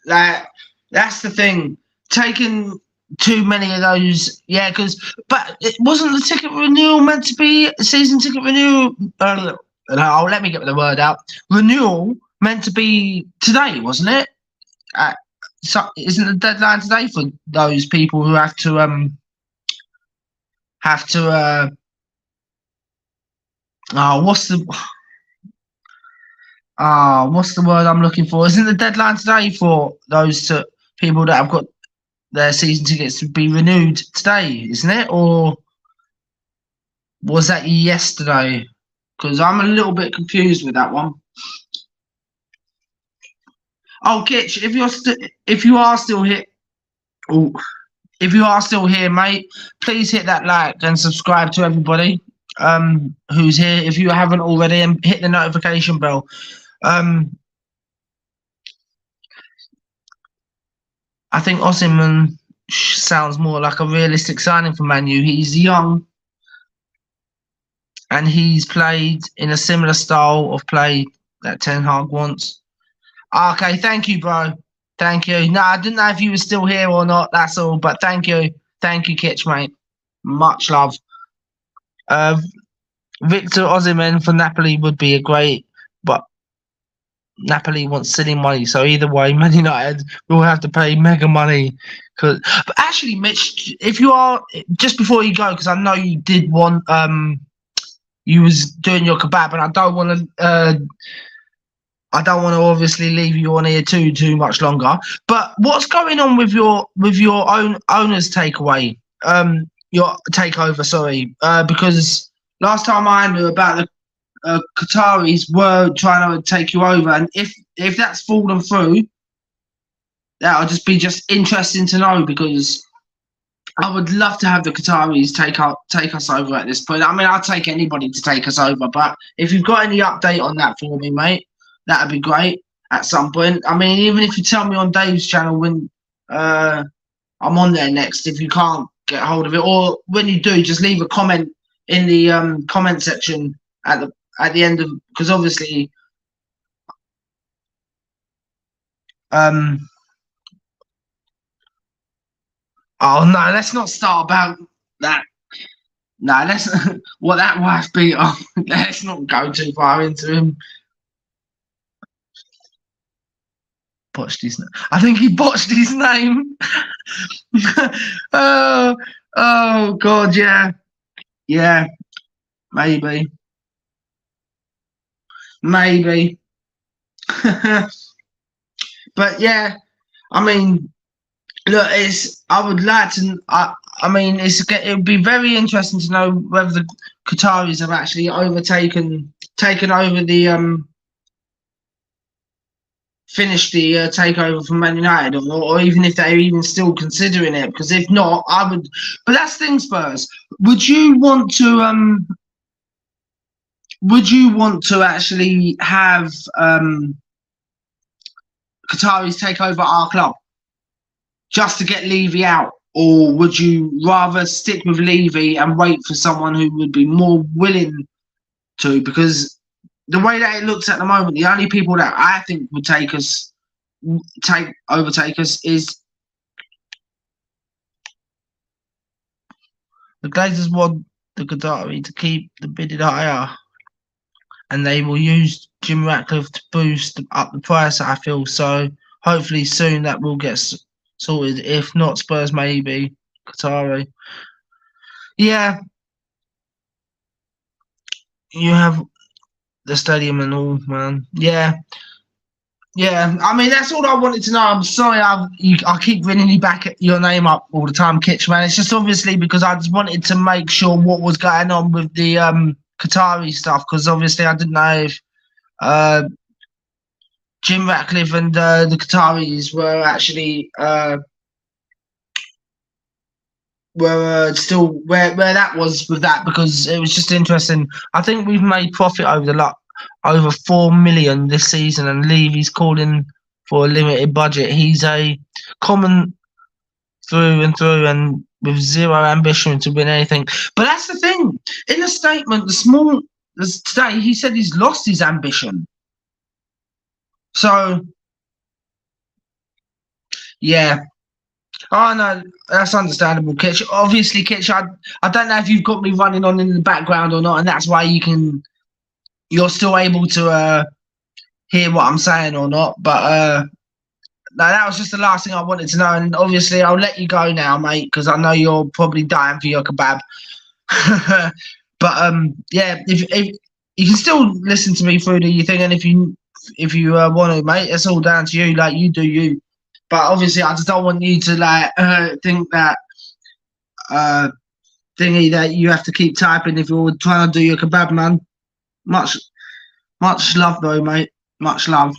like that's the thing. Taking too many of those, yeah, but it wasn't the ticket renewal meant to be season ticket renewal. Let me get the word out. Renewal meant to be today, wasn't it? So isn't the deadline today for those people who have to what's the word I'm looking for? Isn't the deadline today for those people that have got their season tickets to be renewed today, isn't it? Or was that yesterday? Because I'm a little bit confused with that one. Oh, Kitch, if you are still here, mate, please hit that like and subscribe to everybody who's here if you haven't already, and hit the notification bell. I think Osimhen sounds more like a realistic signing for Man U. He's young, and he's played in a similar style of play that Ten Hag wants. Okay, thank you, bro. Thank you. No, I didn't know if you were still here or not. That's all. But thank you, Kitch, mate. Much love. Victor Osimhen for Napoli would be a great, but Napoli wants silly money, so either way, Man United will have to pay mega money. But actually, Mitch, if you are, just before you go, because I know you did want, you was doing your kebab, and I don't want to obviously leave you on here too much longer. But what's going on with your own owner's takeaway? Your takeover, sorry, because last time I knew about the Qataris were trying to take you over, and if that's fallen through, that'll just be interesting to know, because I would love to have the Qataris take us over at this point. I mean, I'll take anybody to take us over, but if you've got any update on that for me, mate, that'd be great at some point. I mean, even if you tell me on Dave's channel when I'm on there next, if you can't get hold of it, or when you do, just leave a comment in the comment section at the end of, because obviously oh no, let's not start about that. No, let's what that wife beat on. Let's not go too far into him. Botched his name. I think he botched his name. Oh God, yeah, maybe. But yeah, I mean, look, I would like to. I mean, it would be very interesting to know whether the Qataris have actually taken over the finished the takeover from Man United, or even if they're even still considering it. Because if not, I would. But that's the thing, Spurs. Would you want to? Would you want to actually have Qataris take over our club just to get Levy out? Or would you rather stick with Levy and wait for someone who would be more willing to? Because the way that it looks at the moment, the only people that I think would overtake us is the Glazers want the Qatari to keep the bidding higher, and they will use Jim Ratcliffe to boost up the price, I feel. So hopefully soon that will get sorted. If not, Spurs maybe Qatari. Yeah, you have the stadium and all, man. Yeah. I mean, that's all I wanted to know. I'm sorry, I keep ringing your name up all the time, Kitch, man. It's just obviously because I just wanted to make sure what was going on with the Qatari stuff, because obviously I didn't know if Jim Ratcliffe and the Qataris were actually still where that was with that, because it was just interesting. I think we've made profit over 4 million this season, and Levy's calling for a limited budget. He's a common through and through, and with zero ambition to win anything. But that's the thing. In the statement today, he said he's lost his ambition. So yeah. Oh no, that's understandable, Kitch. Obviously, Kitch, I don't know if you've got me running on in the background or not, and that's why you're still able to hear what I'm saying or not. But no, that was just the last thing I wanted to know. And obviously, I'll let you go now, mate, because I know you're probably dying for your kebab. But yeah, if you can still listen to me through the thing, and if you want to, mate, it's all down to you. Like, you do you. But obviously, I just don't want you to think that thingy that you have to keep typing if you're trying to do your kebab, man. Much love though, mate. Much love.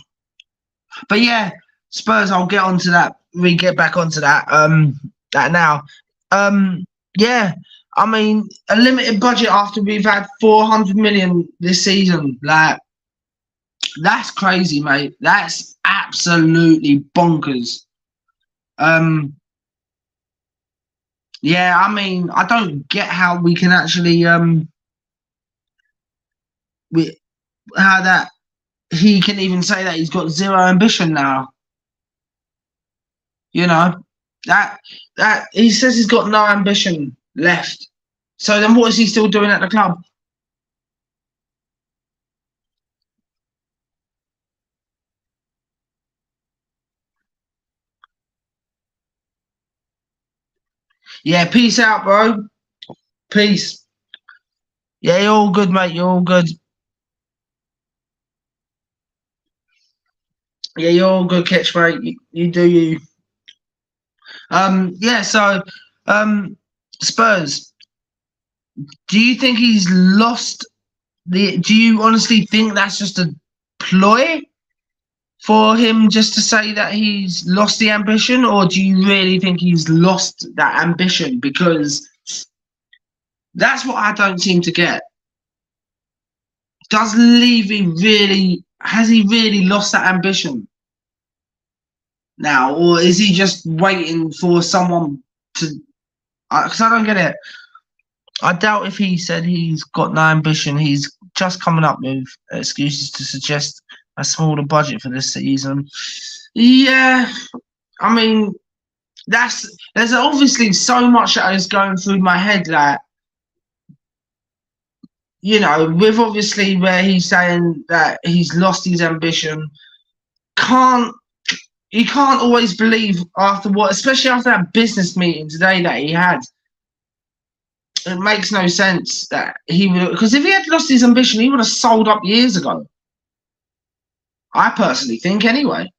But yeah, Spurs, I'll get onto that. We get back onto that. That now. Yeah, I mean, a limited budget after we've had 400 million this season. Like, that's crazy, mate. That's absolutely bonkers. Yeah, I mean, I don't get how we can actually how that he can even say that he's got zero ambition now. You know, that he says he's got no ambition left. So then what is he still doing at the club? Yeah, peace out, bro. Peace. Yeah, you're all good, mate. You're all good. Yeah, you're all good, Kitch, mate. You do you. Yeah, so Spurs, do you think he's lost do you honestly think that's just a ploy for him just to say that he's lost the ambition, or do you really think he's lost that ambition? Because that's what I don't seem to get. Has he really lost that ambition now, or is he just waiting for someone to? Because I don't get it. I doubt if he said he's got no ambition. He's just coming up with excuses to suggest a smaller budget for this season. Yeah, I mean, there's obviously so much that is going through my head that, you know, with obviously where he's saying that he's lost his ambition, you can't always believe after what, especially after that business meeting today that he had. It makes no sense that he would, because if he had lost his ambition, he would have sold up years ago. I personally think, anyway.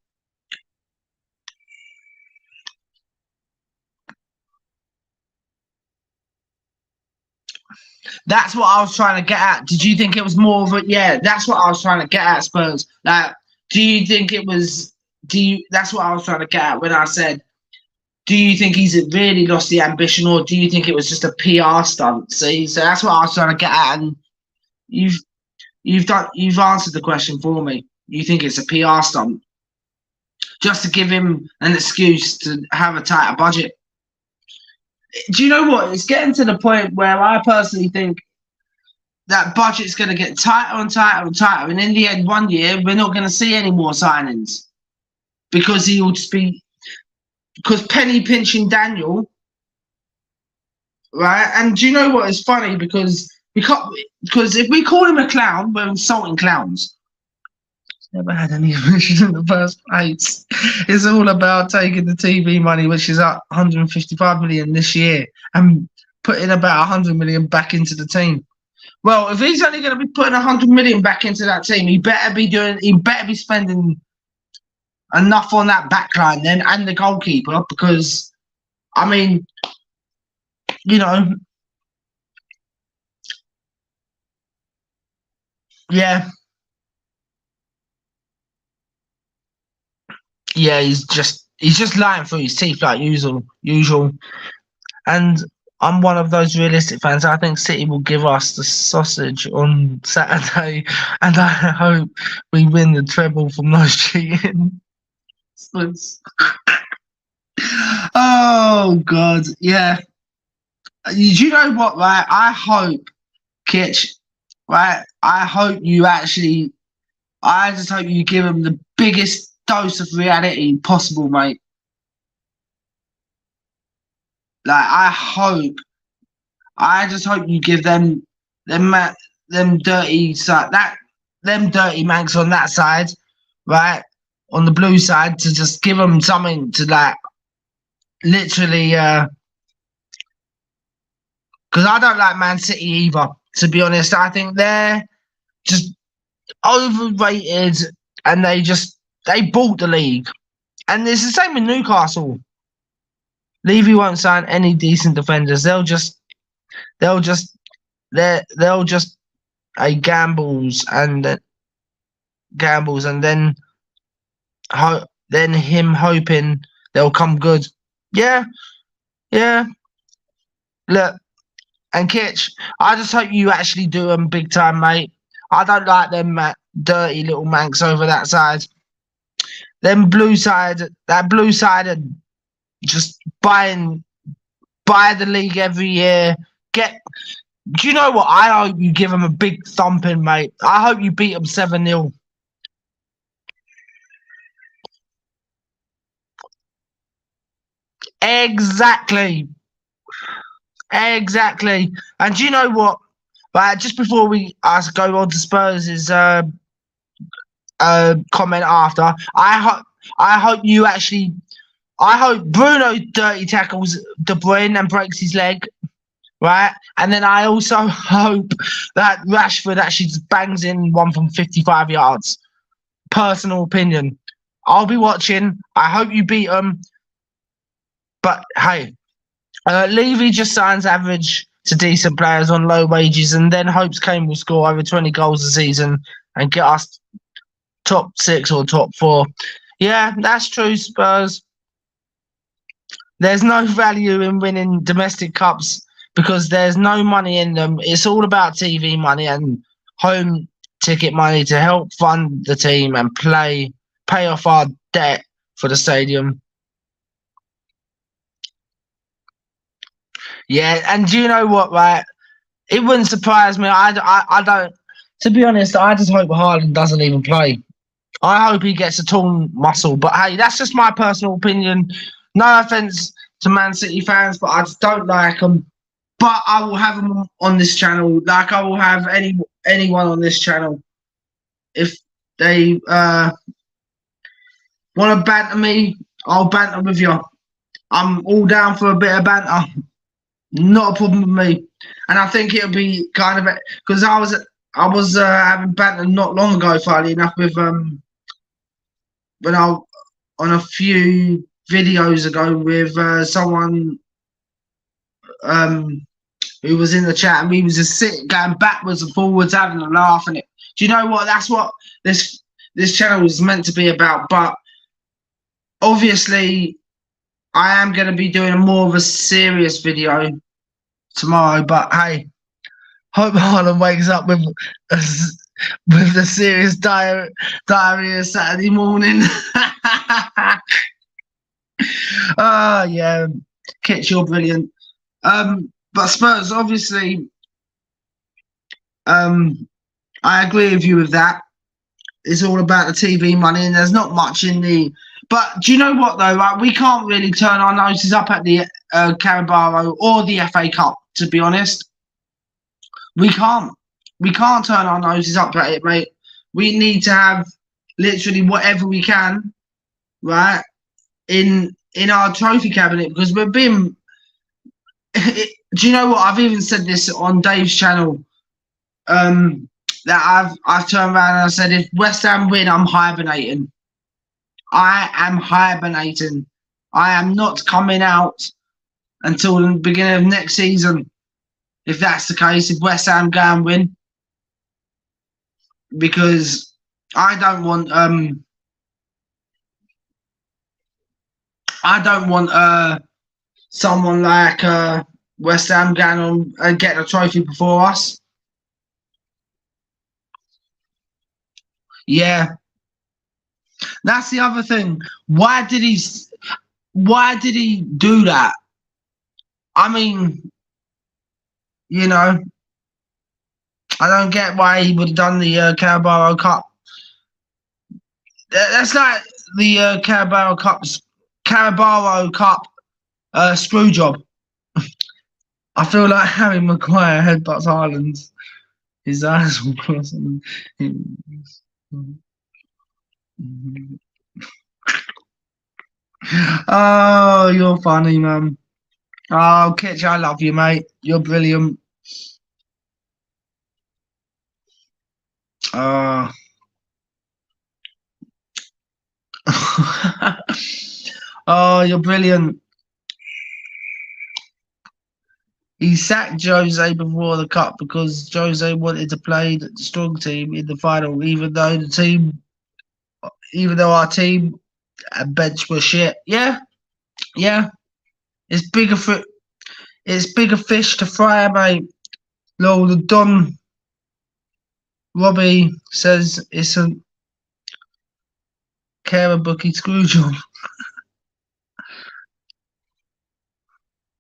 That's what I was trying to get at. Did you think it was more of a? Yeah, that's what I was trying to get at, Spurs. Like, do you think it was? That's what I was trying to get at when I said, do you think he's really lost the ambition, or do you think it was just a PR stunt? See, so that's what I was trying to get at, and you've answered the question for me. You think it's a PR stunt, just to give him an excuse to have a tighter budget. Do you know what? It's getting to the point where I personally think that budget's going to get tighter and tighter and tighter, and in the end, one year we're not going to see any more signings because he'll just be penny pinching Daniel, right? And do you know what? It's funny because if we call him a clown, we're insulting clowns. Never had any ambition in the first place. It's all about taking the TV money, which is up 155 million this year, and putting about 100 million back into the team. Well, if he's only going to be putting 100 million back into that team, he better be spending enough on that backline then, and the goalkeeper, because I mean, you know, yeah. Yeah, he's just lying through his teeth like usual. And I'm one of those realistic fans. I think City will give us the sausage on Saturday, and I hope we win the treble from those cheating. Oh God, yeah. You know what, right? I hope, Kitch, right? I just hope you give him the biggest dose of reality possible, mate. Like, I just hope you give them dirty manx on that side, right, on the blue side, to just give them something to, like, literally, because I don't like Man City either, to be honest. I think they're just overrated, and they bought the league. And it's the same with Newcastle. Levy won't sign any decent defenders. They'll just gambles and then him hoping they'll come good. Yeah. Look, and Kitch, I just hope you actually do them big time, mate. I don't like them dirty little manx over that side. That blue side are just buy the league every year. Do you know what? I hope you give them a big thumping, mate. I hope you beat them 7-0. Exactly. And do you know what? Right, just before we go on to Spurs' comment after, I hope Bruno dirty tackles De Bruyne and breaks his leg, right? And then I also hope that Rashford actually just bangs in one from 55 yards. Personal opinion. I'll be watching. I hope you beat them. But hey, Levy just signs average to decent players on low wages, and then hopes Kane will score over 20 goals a season and get us top 6 or top 4. Yeah, that's true, Spurs. There's no value in winning domestic cups because there's no money in them. It's all about TV money and home ticket money to help fund the team and pay off our debt for the stadium. Yeah, and do you know what, right? It wouldn't surprise me. I don't. To be honest, I just hope Haaland doesn't even play. I hope he gets a torn muscle. But hey, that's just my personal opinion. No offense to Man City fans, but I just don't like them. But I will have them on this channel, like I will have anyone on this channel. If they want to banter me, I'll banter with you. I'm all down for a bit of banter. Not a problem with me. And I think it'll be kind of because I was having banter not long ago, funnily enough, with when I on a few videos ago with someone who was in the chat, and we was just sitting going backwards and forwards having a laugh. And it, do you know what? That's what this channel is meant to be about. But obviously, I am going to be doing more of a serious video tomorrow. But hey, hope Haaland wakes up with the serious diarrhea Saturday morning. Yeah, Kitch, you're brilliant. But Spurs, obviously, I agree with you with that. It's all about the TV money, and there's not much in the. But do you know what though? Like, we can't really turn our noses up at the Carabao or the FA Cup. To be honest, we can't. We can't turn our noses up at it, mate. We need to have literally whatever we can, right, in our trophy cabinet, because we're being. Do you know what? I've even said this on Dave's channel. That I've turned around and I said, if West Ham win, I'm hibernating. I am hibernating. I am not coming out until the beginning of next season. If that's the case, if West Ham go and win, because I don't want someone like West Ham going on and getting a trophy before us. Yeah, that's the other thing. Why did he do that? I mean, you know, I don't get why he would have done the Carabao Cup. That's like the Carabao Cup screw job. I feel like Harry Maguire headbutts Haaland. His eyes will cross on him. Oh, you're funny, man. Oh, Kitch, I love you, mate. You're brilliant. Oh, you're brilliant. He sacked Jose before the cup because Jose wanted to play the strong team in the final, even though our team and bench were shit. Yeah. It's bigger fish to fry, mate. Lord Don Robbie says it's a Karabuki screw job.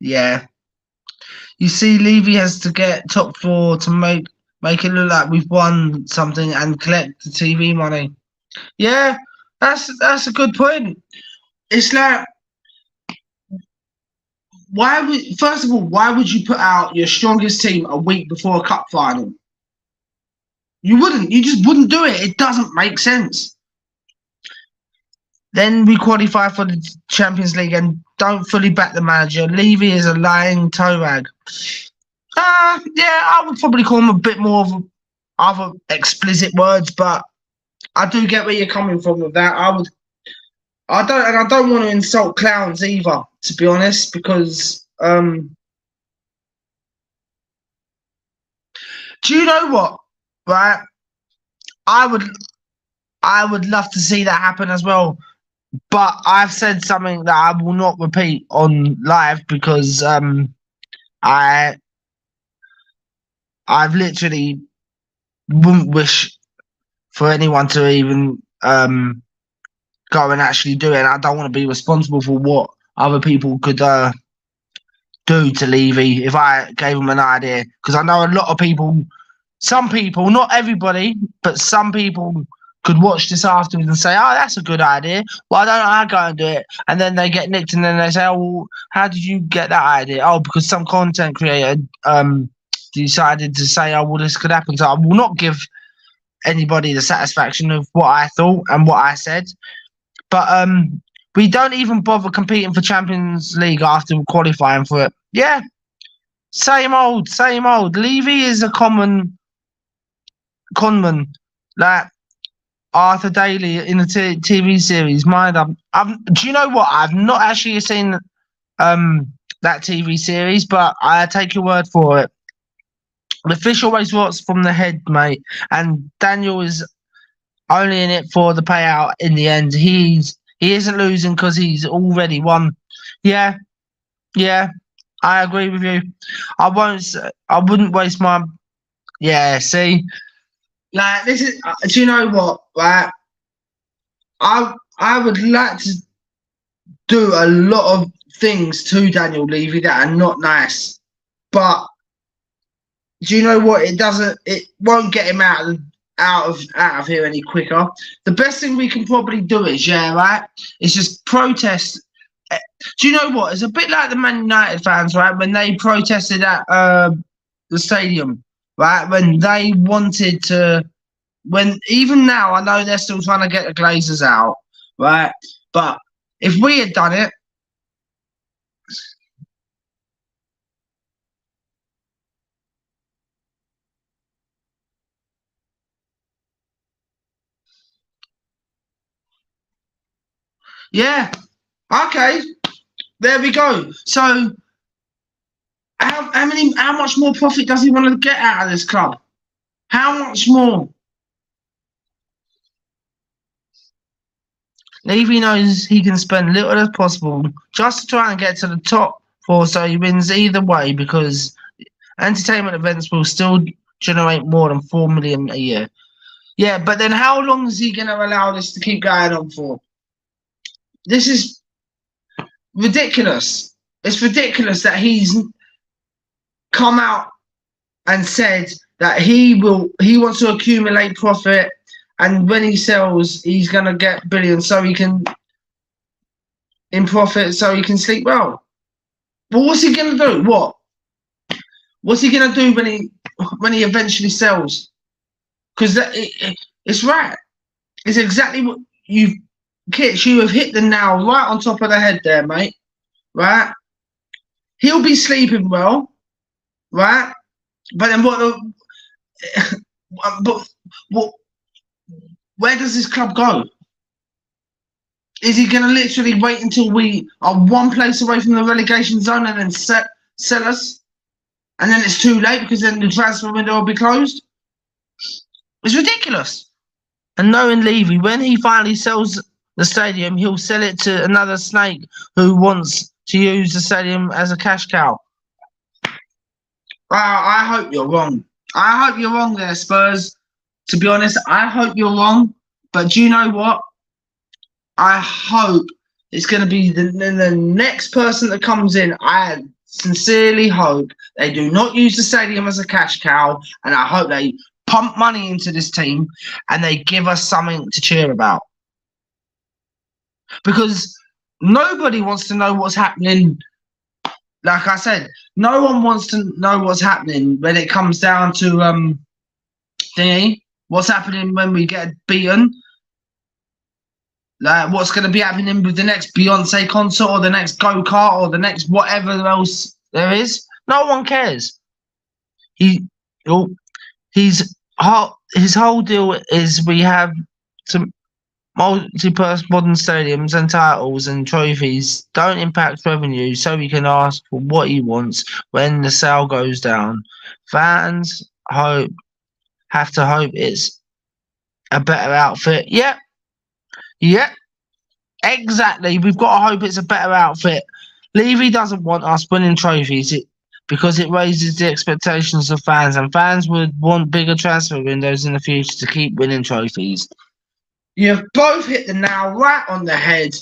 Yeah. You see, Levy has to get top 4 to make it look like we've won something and collect the TV money. Yeah, that's a good point. It's like, first of all, why would you put out your strongest team a week before a cup final? You wouldn't. You just wouldn't do it. It doesn't make sense. Then we qualify for the Champions League and don't fully back the manager. Levy is a lying toe rag. Yeah, I would probably call him a bit more of other explicit words, but I do get where you're coming from with that. I don't want to insult clowns either, to be honest, because do you know what? Right, I I would love to see that happen as well. But I've said something that I will not repeat on live because I I've literally wouldn't wish for anyone to even go and actually do it. And I don't want to be responsible for what other people could do to Levy if I gave them an idea. Because I know a lot of people, some people, not everybody, but some people could watch this afterwards and say, "Oh, that's a good idea. Why don't I go and do it?" And then they get nicked, and then they say, "Oh, well, how did you get that idea?" Oh, because some content creator decided to say, "Oh, well, this could happen." So I will not give anybody the satisfaction of what I thought and what I said. But we don't even bother competing for Champions League after qualifying for it. Yeah, same old, same old. Levy is a conman, like Arthur Daly in the TV series. Mind, do you know what? I've not actually seen that TV series, but I take your word for it. The fish always rots from the head, mate. And Daniel is only in it for the payout in the end. He isn't losing because he's already won. Yeah, I agree with you. I wouldn't waste my. Yeah, see, like this is. Do you know what? Right, I would like to do a lot of things to Daniel Levy that are not nice, but do you know what? It won't get him out of here any quicker. The best thing we can probably do is is just protest. Do you know what? It's a bit like the Man United fans, right? When they protested at the stadium, right? When they wanted to, even now, I know they're still trying to get the Glazers out, right? But if we had done it, yeah, okay, there we go. So how much more profit does he want to get out of this club? How much more? Levy knows he can spend little as possible just to try and get to the top four, so he wins either way because entertainment events will still generate more than 4 million a year. Yeah, but then how long is he going to allow this to keep going on for? This is ridiculous. It's ridiculous that he's come out and said that he wants to accumulate profit, and when he sells, he's going to get billions so he can in profit so he can sleep well. But what's he going to do? What's he going to do when he eventually sells? Because it's right. It's exactly what you have hit the nail right on top of the head there, mate. Right? He'll be sleeping well, right? But then where does this club go? Is he going to literally wait until we are one place away from the relegation zone and then sell us? And then it's too late because then the transfer window will be closed? It's ridiculous. And knowing Levy, when he finally sells the stadium, he'll sell it to another snake who wants to use the stadium as a cash cow. I hope you're wrong. I hope you're wrong there, Spurs. To be honest, I hope you're wrong. But do you know what? I hope it's going to be the next person that comes in. I sincerely hope they do not use the stadium as a cash cow. And I hope they pump money into this team and they give us something to cheer about. Because nobody wants to know what's happening. Like I said, no one wants to know what's happening when it comes down to what's happening when we get beaten. Like what's going to be happening with the next Beyonce concert or the next go-kart or the next whatever else there is. No one cares. His whole deal is we have some multi-purpose modern stadiums and titles and trophies don't impact revenue, so he can ask for what he wants when the sale goes down. Fans have to hope it's a better outfit. Yep, yep, exactly. We've got to hope it's a better outfit. Levy doesn't want us winning trophies because it raises the expectations of fans, and fans would want bigger transfer windows in the future to keep winning trophies. You've both hit the nail right on the head.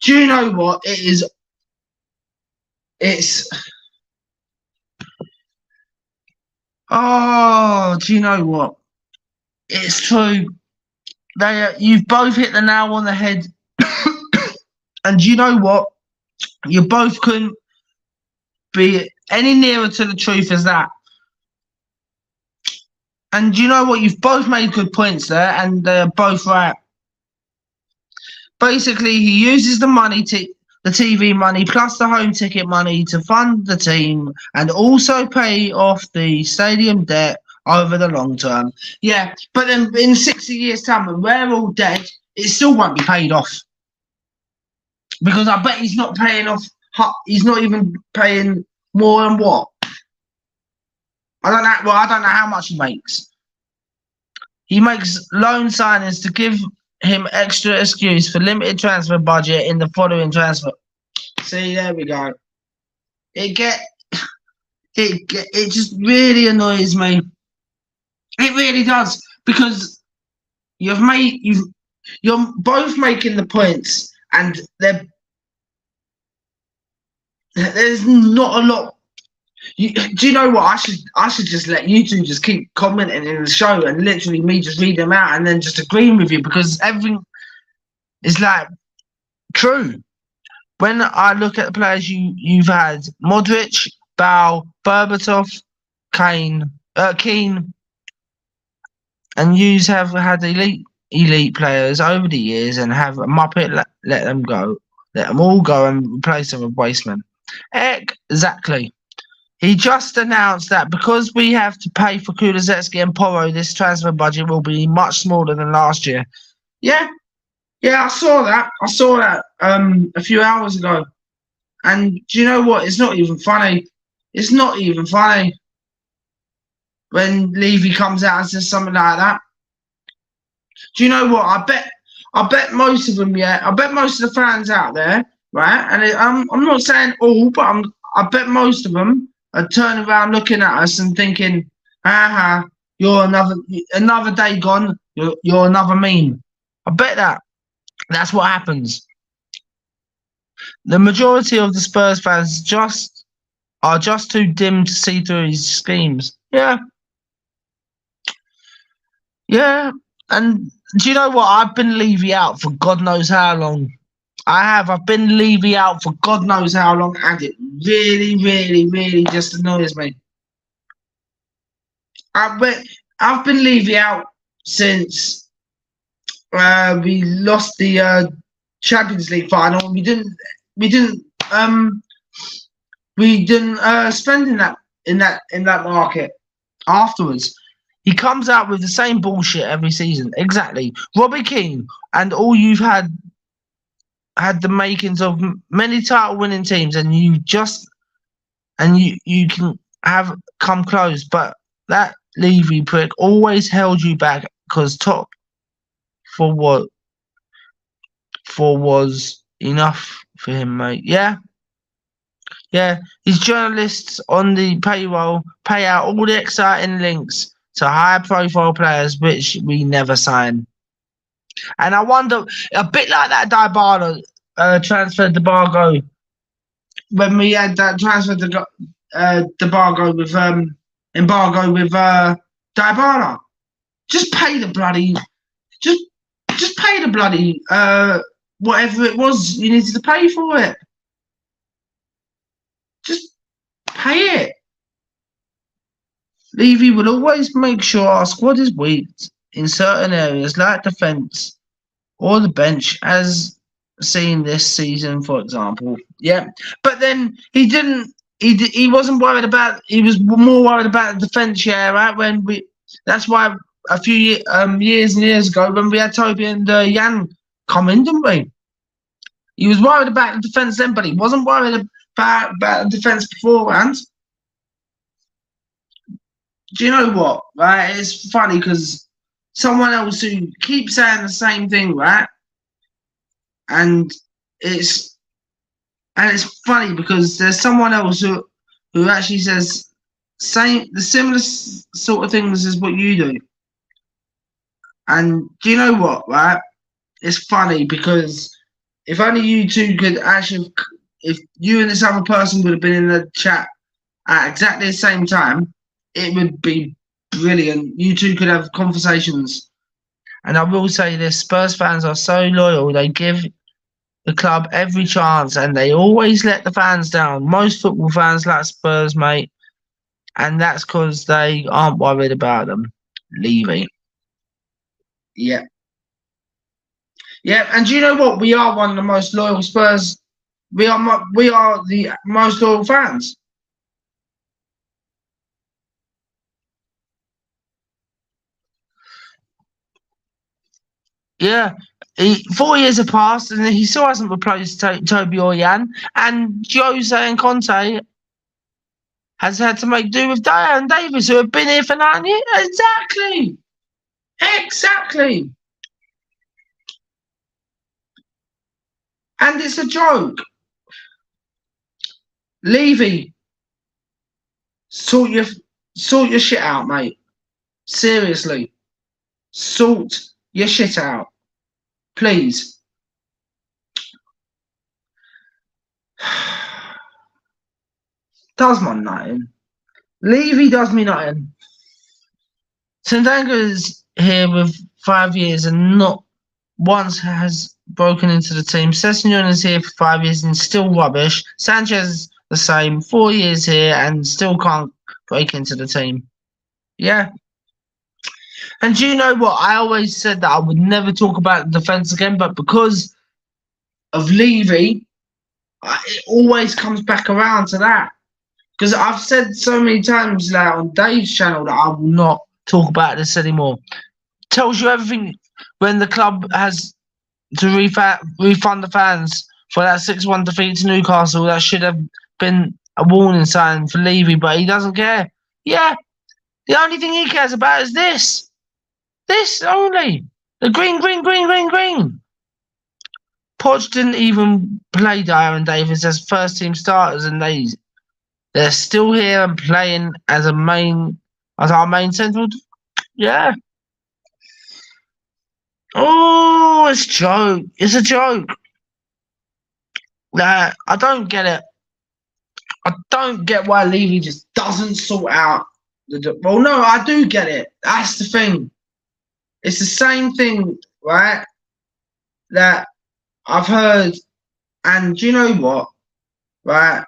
Do you know what? Do you know what? It's true. You've both hit the nail on the head. And you know what? You both couldn't be any nearer to the truth as that. And you know what? You've both made good points there, and they're both right. Basically, he uses the money, the TV money plus the home ticket money to fund the team and also pay off the stadium debt over the long term. Yeah, but then in 60 years' time, when we're all dead, it still won't be paid off. Because I bet he's not paying off, he's not even paying more than what? I don't know how much he makes. He makes loan signings to give him extra excuse for limited transfer budget in the following transfer. See, there we go. It just really annoys me. It really does, because you're both making the points, and there's not a lot. Do you know what? I should just let you two just keep commenting in the show, and literally me just read them out and then just agreeing with you, because everything is like true. When I look at the players you've had, Modric, Bale, Berbatov, Keane, and you have had elite players over the years, and have a Muppet let them all go and replace them with wastemen. Exactly. He just announced that because we have to pay for Kulusevski and Porro, this transfer budget will be much smaller than last year. Yeah, I saw that. A few hours ago. And do you know what? It's not even funny. It's not even funny when Levy comes out and says something like that. Do you know what? I bet most of them. Yeah, I bet most of the fans out there, right? And I'm not saying all, but I bet most of them are turning around looking at us and thinking, you're another day gone, you're another meme. I bet that's what happens. The majority of the Spurs fans are just too dim to see through his schemes. Yeah. And do you know what? I've been Levy out for God knows how long. I've been Levy out for God knows how long, and it really, really, really just annoys me. I've been Levy out since we lost the Champions League final. We didn't spend in that market afterwards. He comes out with the same bullshit every season. Exactly. Robbie Keane, and all you've had the makings of many title-winning teams, and you can have come close, but that Levy prick always held you back, because top four was enough for him, mate. Yeah. His journalists on the payroll pay out all the exciting links to high-profile players, which we never sign. And I wonder, a bit like that Dybala transfer embargo, when we had that transfer embargo with Dybala, just pay the bloody, whatever it was you needed to pay for it. Just pay it. Levy will always make sure our squad is weak in certain areas like defence or the bench, as seen this season, for example. Yeah, but then he wasn't worried about. He was more worried about the defence. Yeah, right. That's why a few years and years ago, when we had Toby and Jan come in, didn't we? He was worried about the defence then, but he wasn't worried about the defence beforehand. Do you know what? Right, it's funny because someone else who keeps saying the same thing, right? And it's funny because there's someone else who actually says the similar sort of things as what you do. And do you know what, right? It's funny because if only you two could actually, if you and this other person would have been in the chat at exactly the same time, it would be brilliant. You two could have conversations. And I will say this, Spurs fans are so loyal. They give the club every chance and they always let the fans down. Most football fans like Spurs, mate. And that's because they aren't worried about them leaving. Yeah. Yeah, and do you know what? We are one of the most loyal Spurs. We are the most loyal fans. Yeah, 4 years have passed and he still hasn't replaced Toby or Jan. And Jose and Conte has had to make do with Diane Davis, who have been here for 9 years. Exactly. And it's a joke. Levy, sort your shit out, mate. Seriously, sort your shit out, please. Does my nothing. Levy does me nothing. Tandanga's here with 5 years and not once has broken into the team. Sessegnon is here for 5 years and still rubbish. Sanchez the same, 4 years here and still can't break into the team. Yeah. And do you know what? I always said that I would never talk about the defence again, but because of Levy, it always comes back around to that. Because I've said so many times now on Dave's channel that I will not talk about this anymore. Tells you everything when the club has to refund the fans for that 6-1 defeat to Newcastle. That should have been a warning sign for Levy, but he doesn't care. Yeah, the only thing he cares about is this. This only. The green. Podge didn't even play Diane Davis as first team starters, and they're still here and playing as our main central. Yeah. Oh, it's a joke. It's a joke. I don't get it. I don't get why Levy just doesn't sort out well, no, I do get it. That's the thing. It's the same thing, right? That I've heard, and do you know what? Right?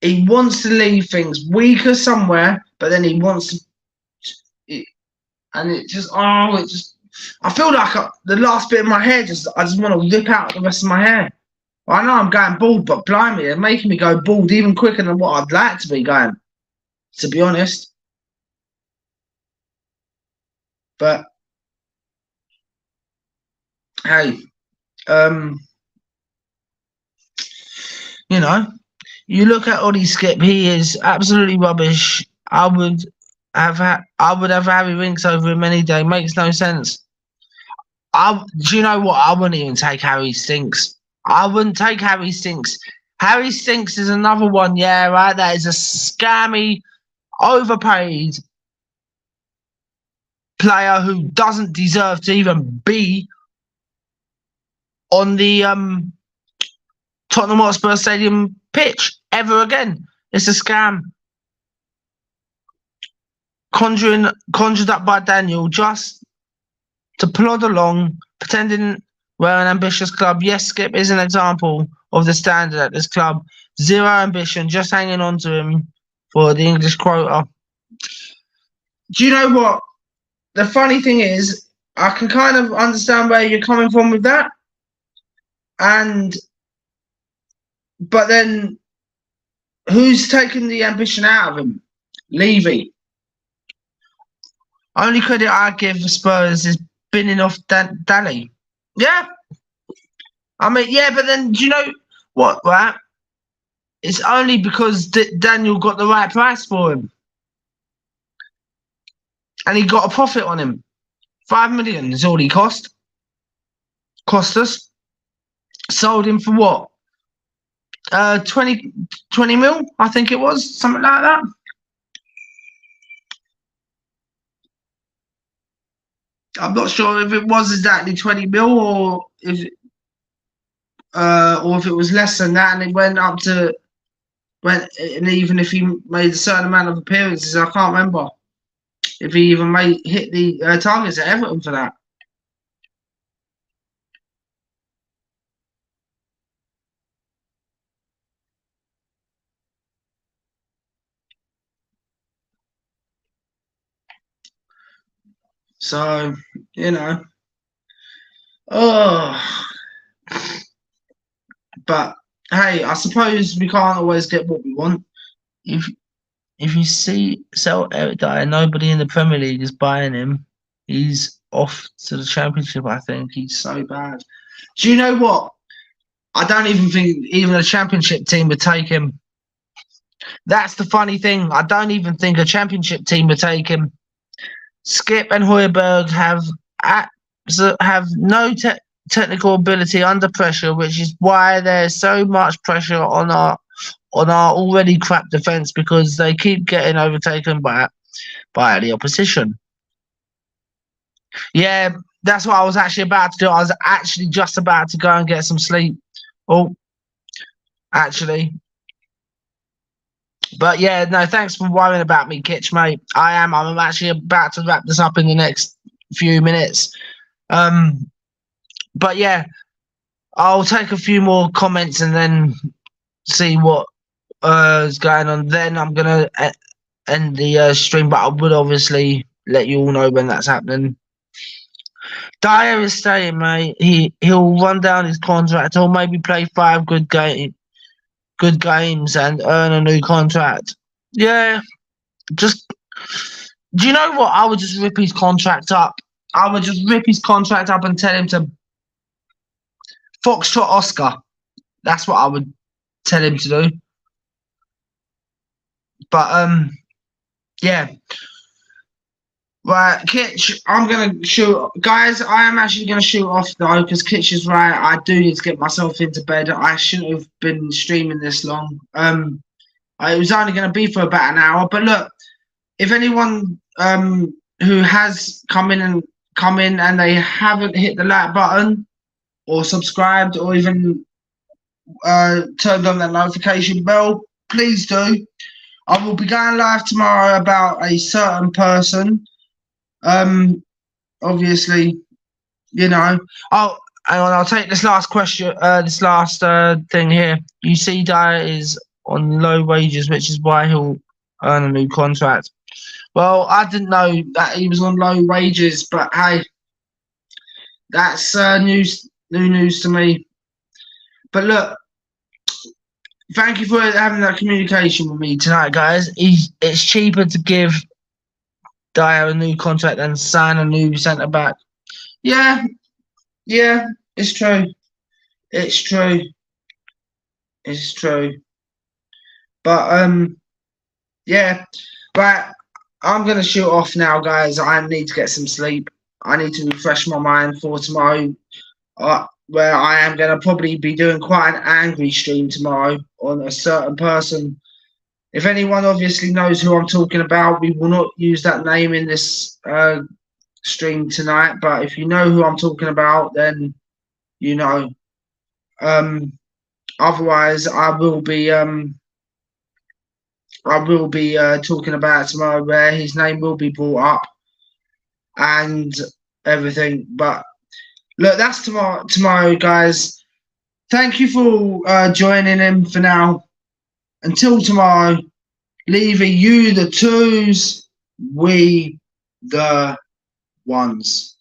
He wants to leave things weaker somewhere, but then he wants to, and it just, I feel like the last bit of my hair, I just want to rip out the rest of my hair. I know I'm going bald, but blimey, they're making me go bald even quicker than what I'd like to be going, to be honest. But hey, you know, you look at Ollie Skip, he is absolutely rubbish. I would have Harry Winks over him any day. Makes no sense. Do you know what? I wouldn't even take Harry Stinks. I wouldn't take Harry Stinks. Harry Stinks is another one, yeah, right? That is a scammy, overpaid player who doesn't deserve to even be on the Tottenham Hotspur Stadium pitch ever again. It's a scam. Conjured up by Daniel just to plod along, pretending we're an ambitious club. Yes, Skip is an example of the standard at this club. Zero ambition, just hanging on to him for the English quota. Do you know what? The funny thing is, I can kind of understand where you're coming from with that. But then, who's taking the ambition out of him? Levy. Only credit I give for Spurs is binning off Danny. Yeah. I mean, yeah, but then, do you know what, right? It's only because Daniel got the right price for him. and he got a profit on him. 5 million is all he cost us. Sold him for what? 20 mil, I think it was, something like that. I'm not sure if it was exactly 20 mil or if it was less than that, and it went up to and even if he made a certain amount of appearances, I can't remember if he even hit the targets at Everton for that. So, you know, oh, but hey, I suppose we can't always get what we want. If you sell Eric Dyer, nobody in the Premier League is buying him. He's off to the Championship. I think he's so bad. Do you know what? I don't even think even a Championship team would take him. That's the funny thing. I don't even think a Championship team would take him. Skip and Højbjerg have no technical ability under pressure, which is why there's so much pressure on our already crap defence, because they keep getting overtaken by the opposition. Yeah, that's what I was actually about to do. I was actually just about to go and get some sleep. Oh, actually. But yeah, no, thanks for worrying about me, Kitch, mate. I'm actually about to wrap this up in the next few minutes. But yeah, I'll take a few more comments and then see what is going on. Then I'm gonna end the stream, but I would obviously let you all know when that's happening. Dyer is staying, mate. He'll run down his contract. He'll maybe play 5 good games and earn a new contract. Yeah, just, do you know what? I would just rip his contract up. I would just rip his contract up and tell him to Foxtrot Oscar. That's what I would tell him to do. But yeah. Right, Kitch, I'm going to shoot. Guys, I am actually going to shoot off, though, because Kitch is right. I do need to get myself into bed. I shouldn't have been streaming this long. It was only going to be for about an hour. But look, if anyone who has come in and they haven't hit the like button or subscribed or even turned on that notification bell, please do. I will be going live tomorrow about a certain person. Obviously, you know. Oh, hang on, I'll take this last question. This last thing here. You see, Dyer is on low wages, which is why he'll earn a new contract. Well, I didn't know that he was on low wages, but hey, that's new news to me. But look, thank you for having that communication with me tonight, guys. It's cheaper to give Dyer a new contract and sign a new centre back. Yeah, it's true. It's true. But yeah, right. I'm gonna shoot off now, guys. I need to get some sleep. I need to refresh my mind for tomorrow, where I am gonna probably be doing quite an angry stream tomorrow on a certain person. If anyone obviously knows who I'm talking about, we will not use that name in this stream tonight. But if you know who I'm talking about, then you know. Otherwise, I will be talking about it tomorrow, where his name will be brought up and everything. But look, that's tomorrow, guys. Thank you for joining in for now. Until tomorrow, leaving you the twos, we the ones.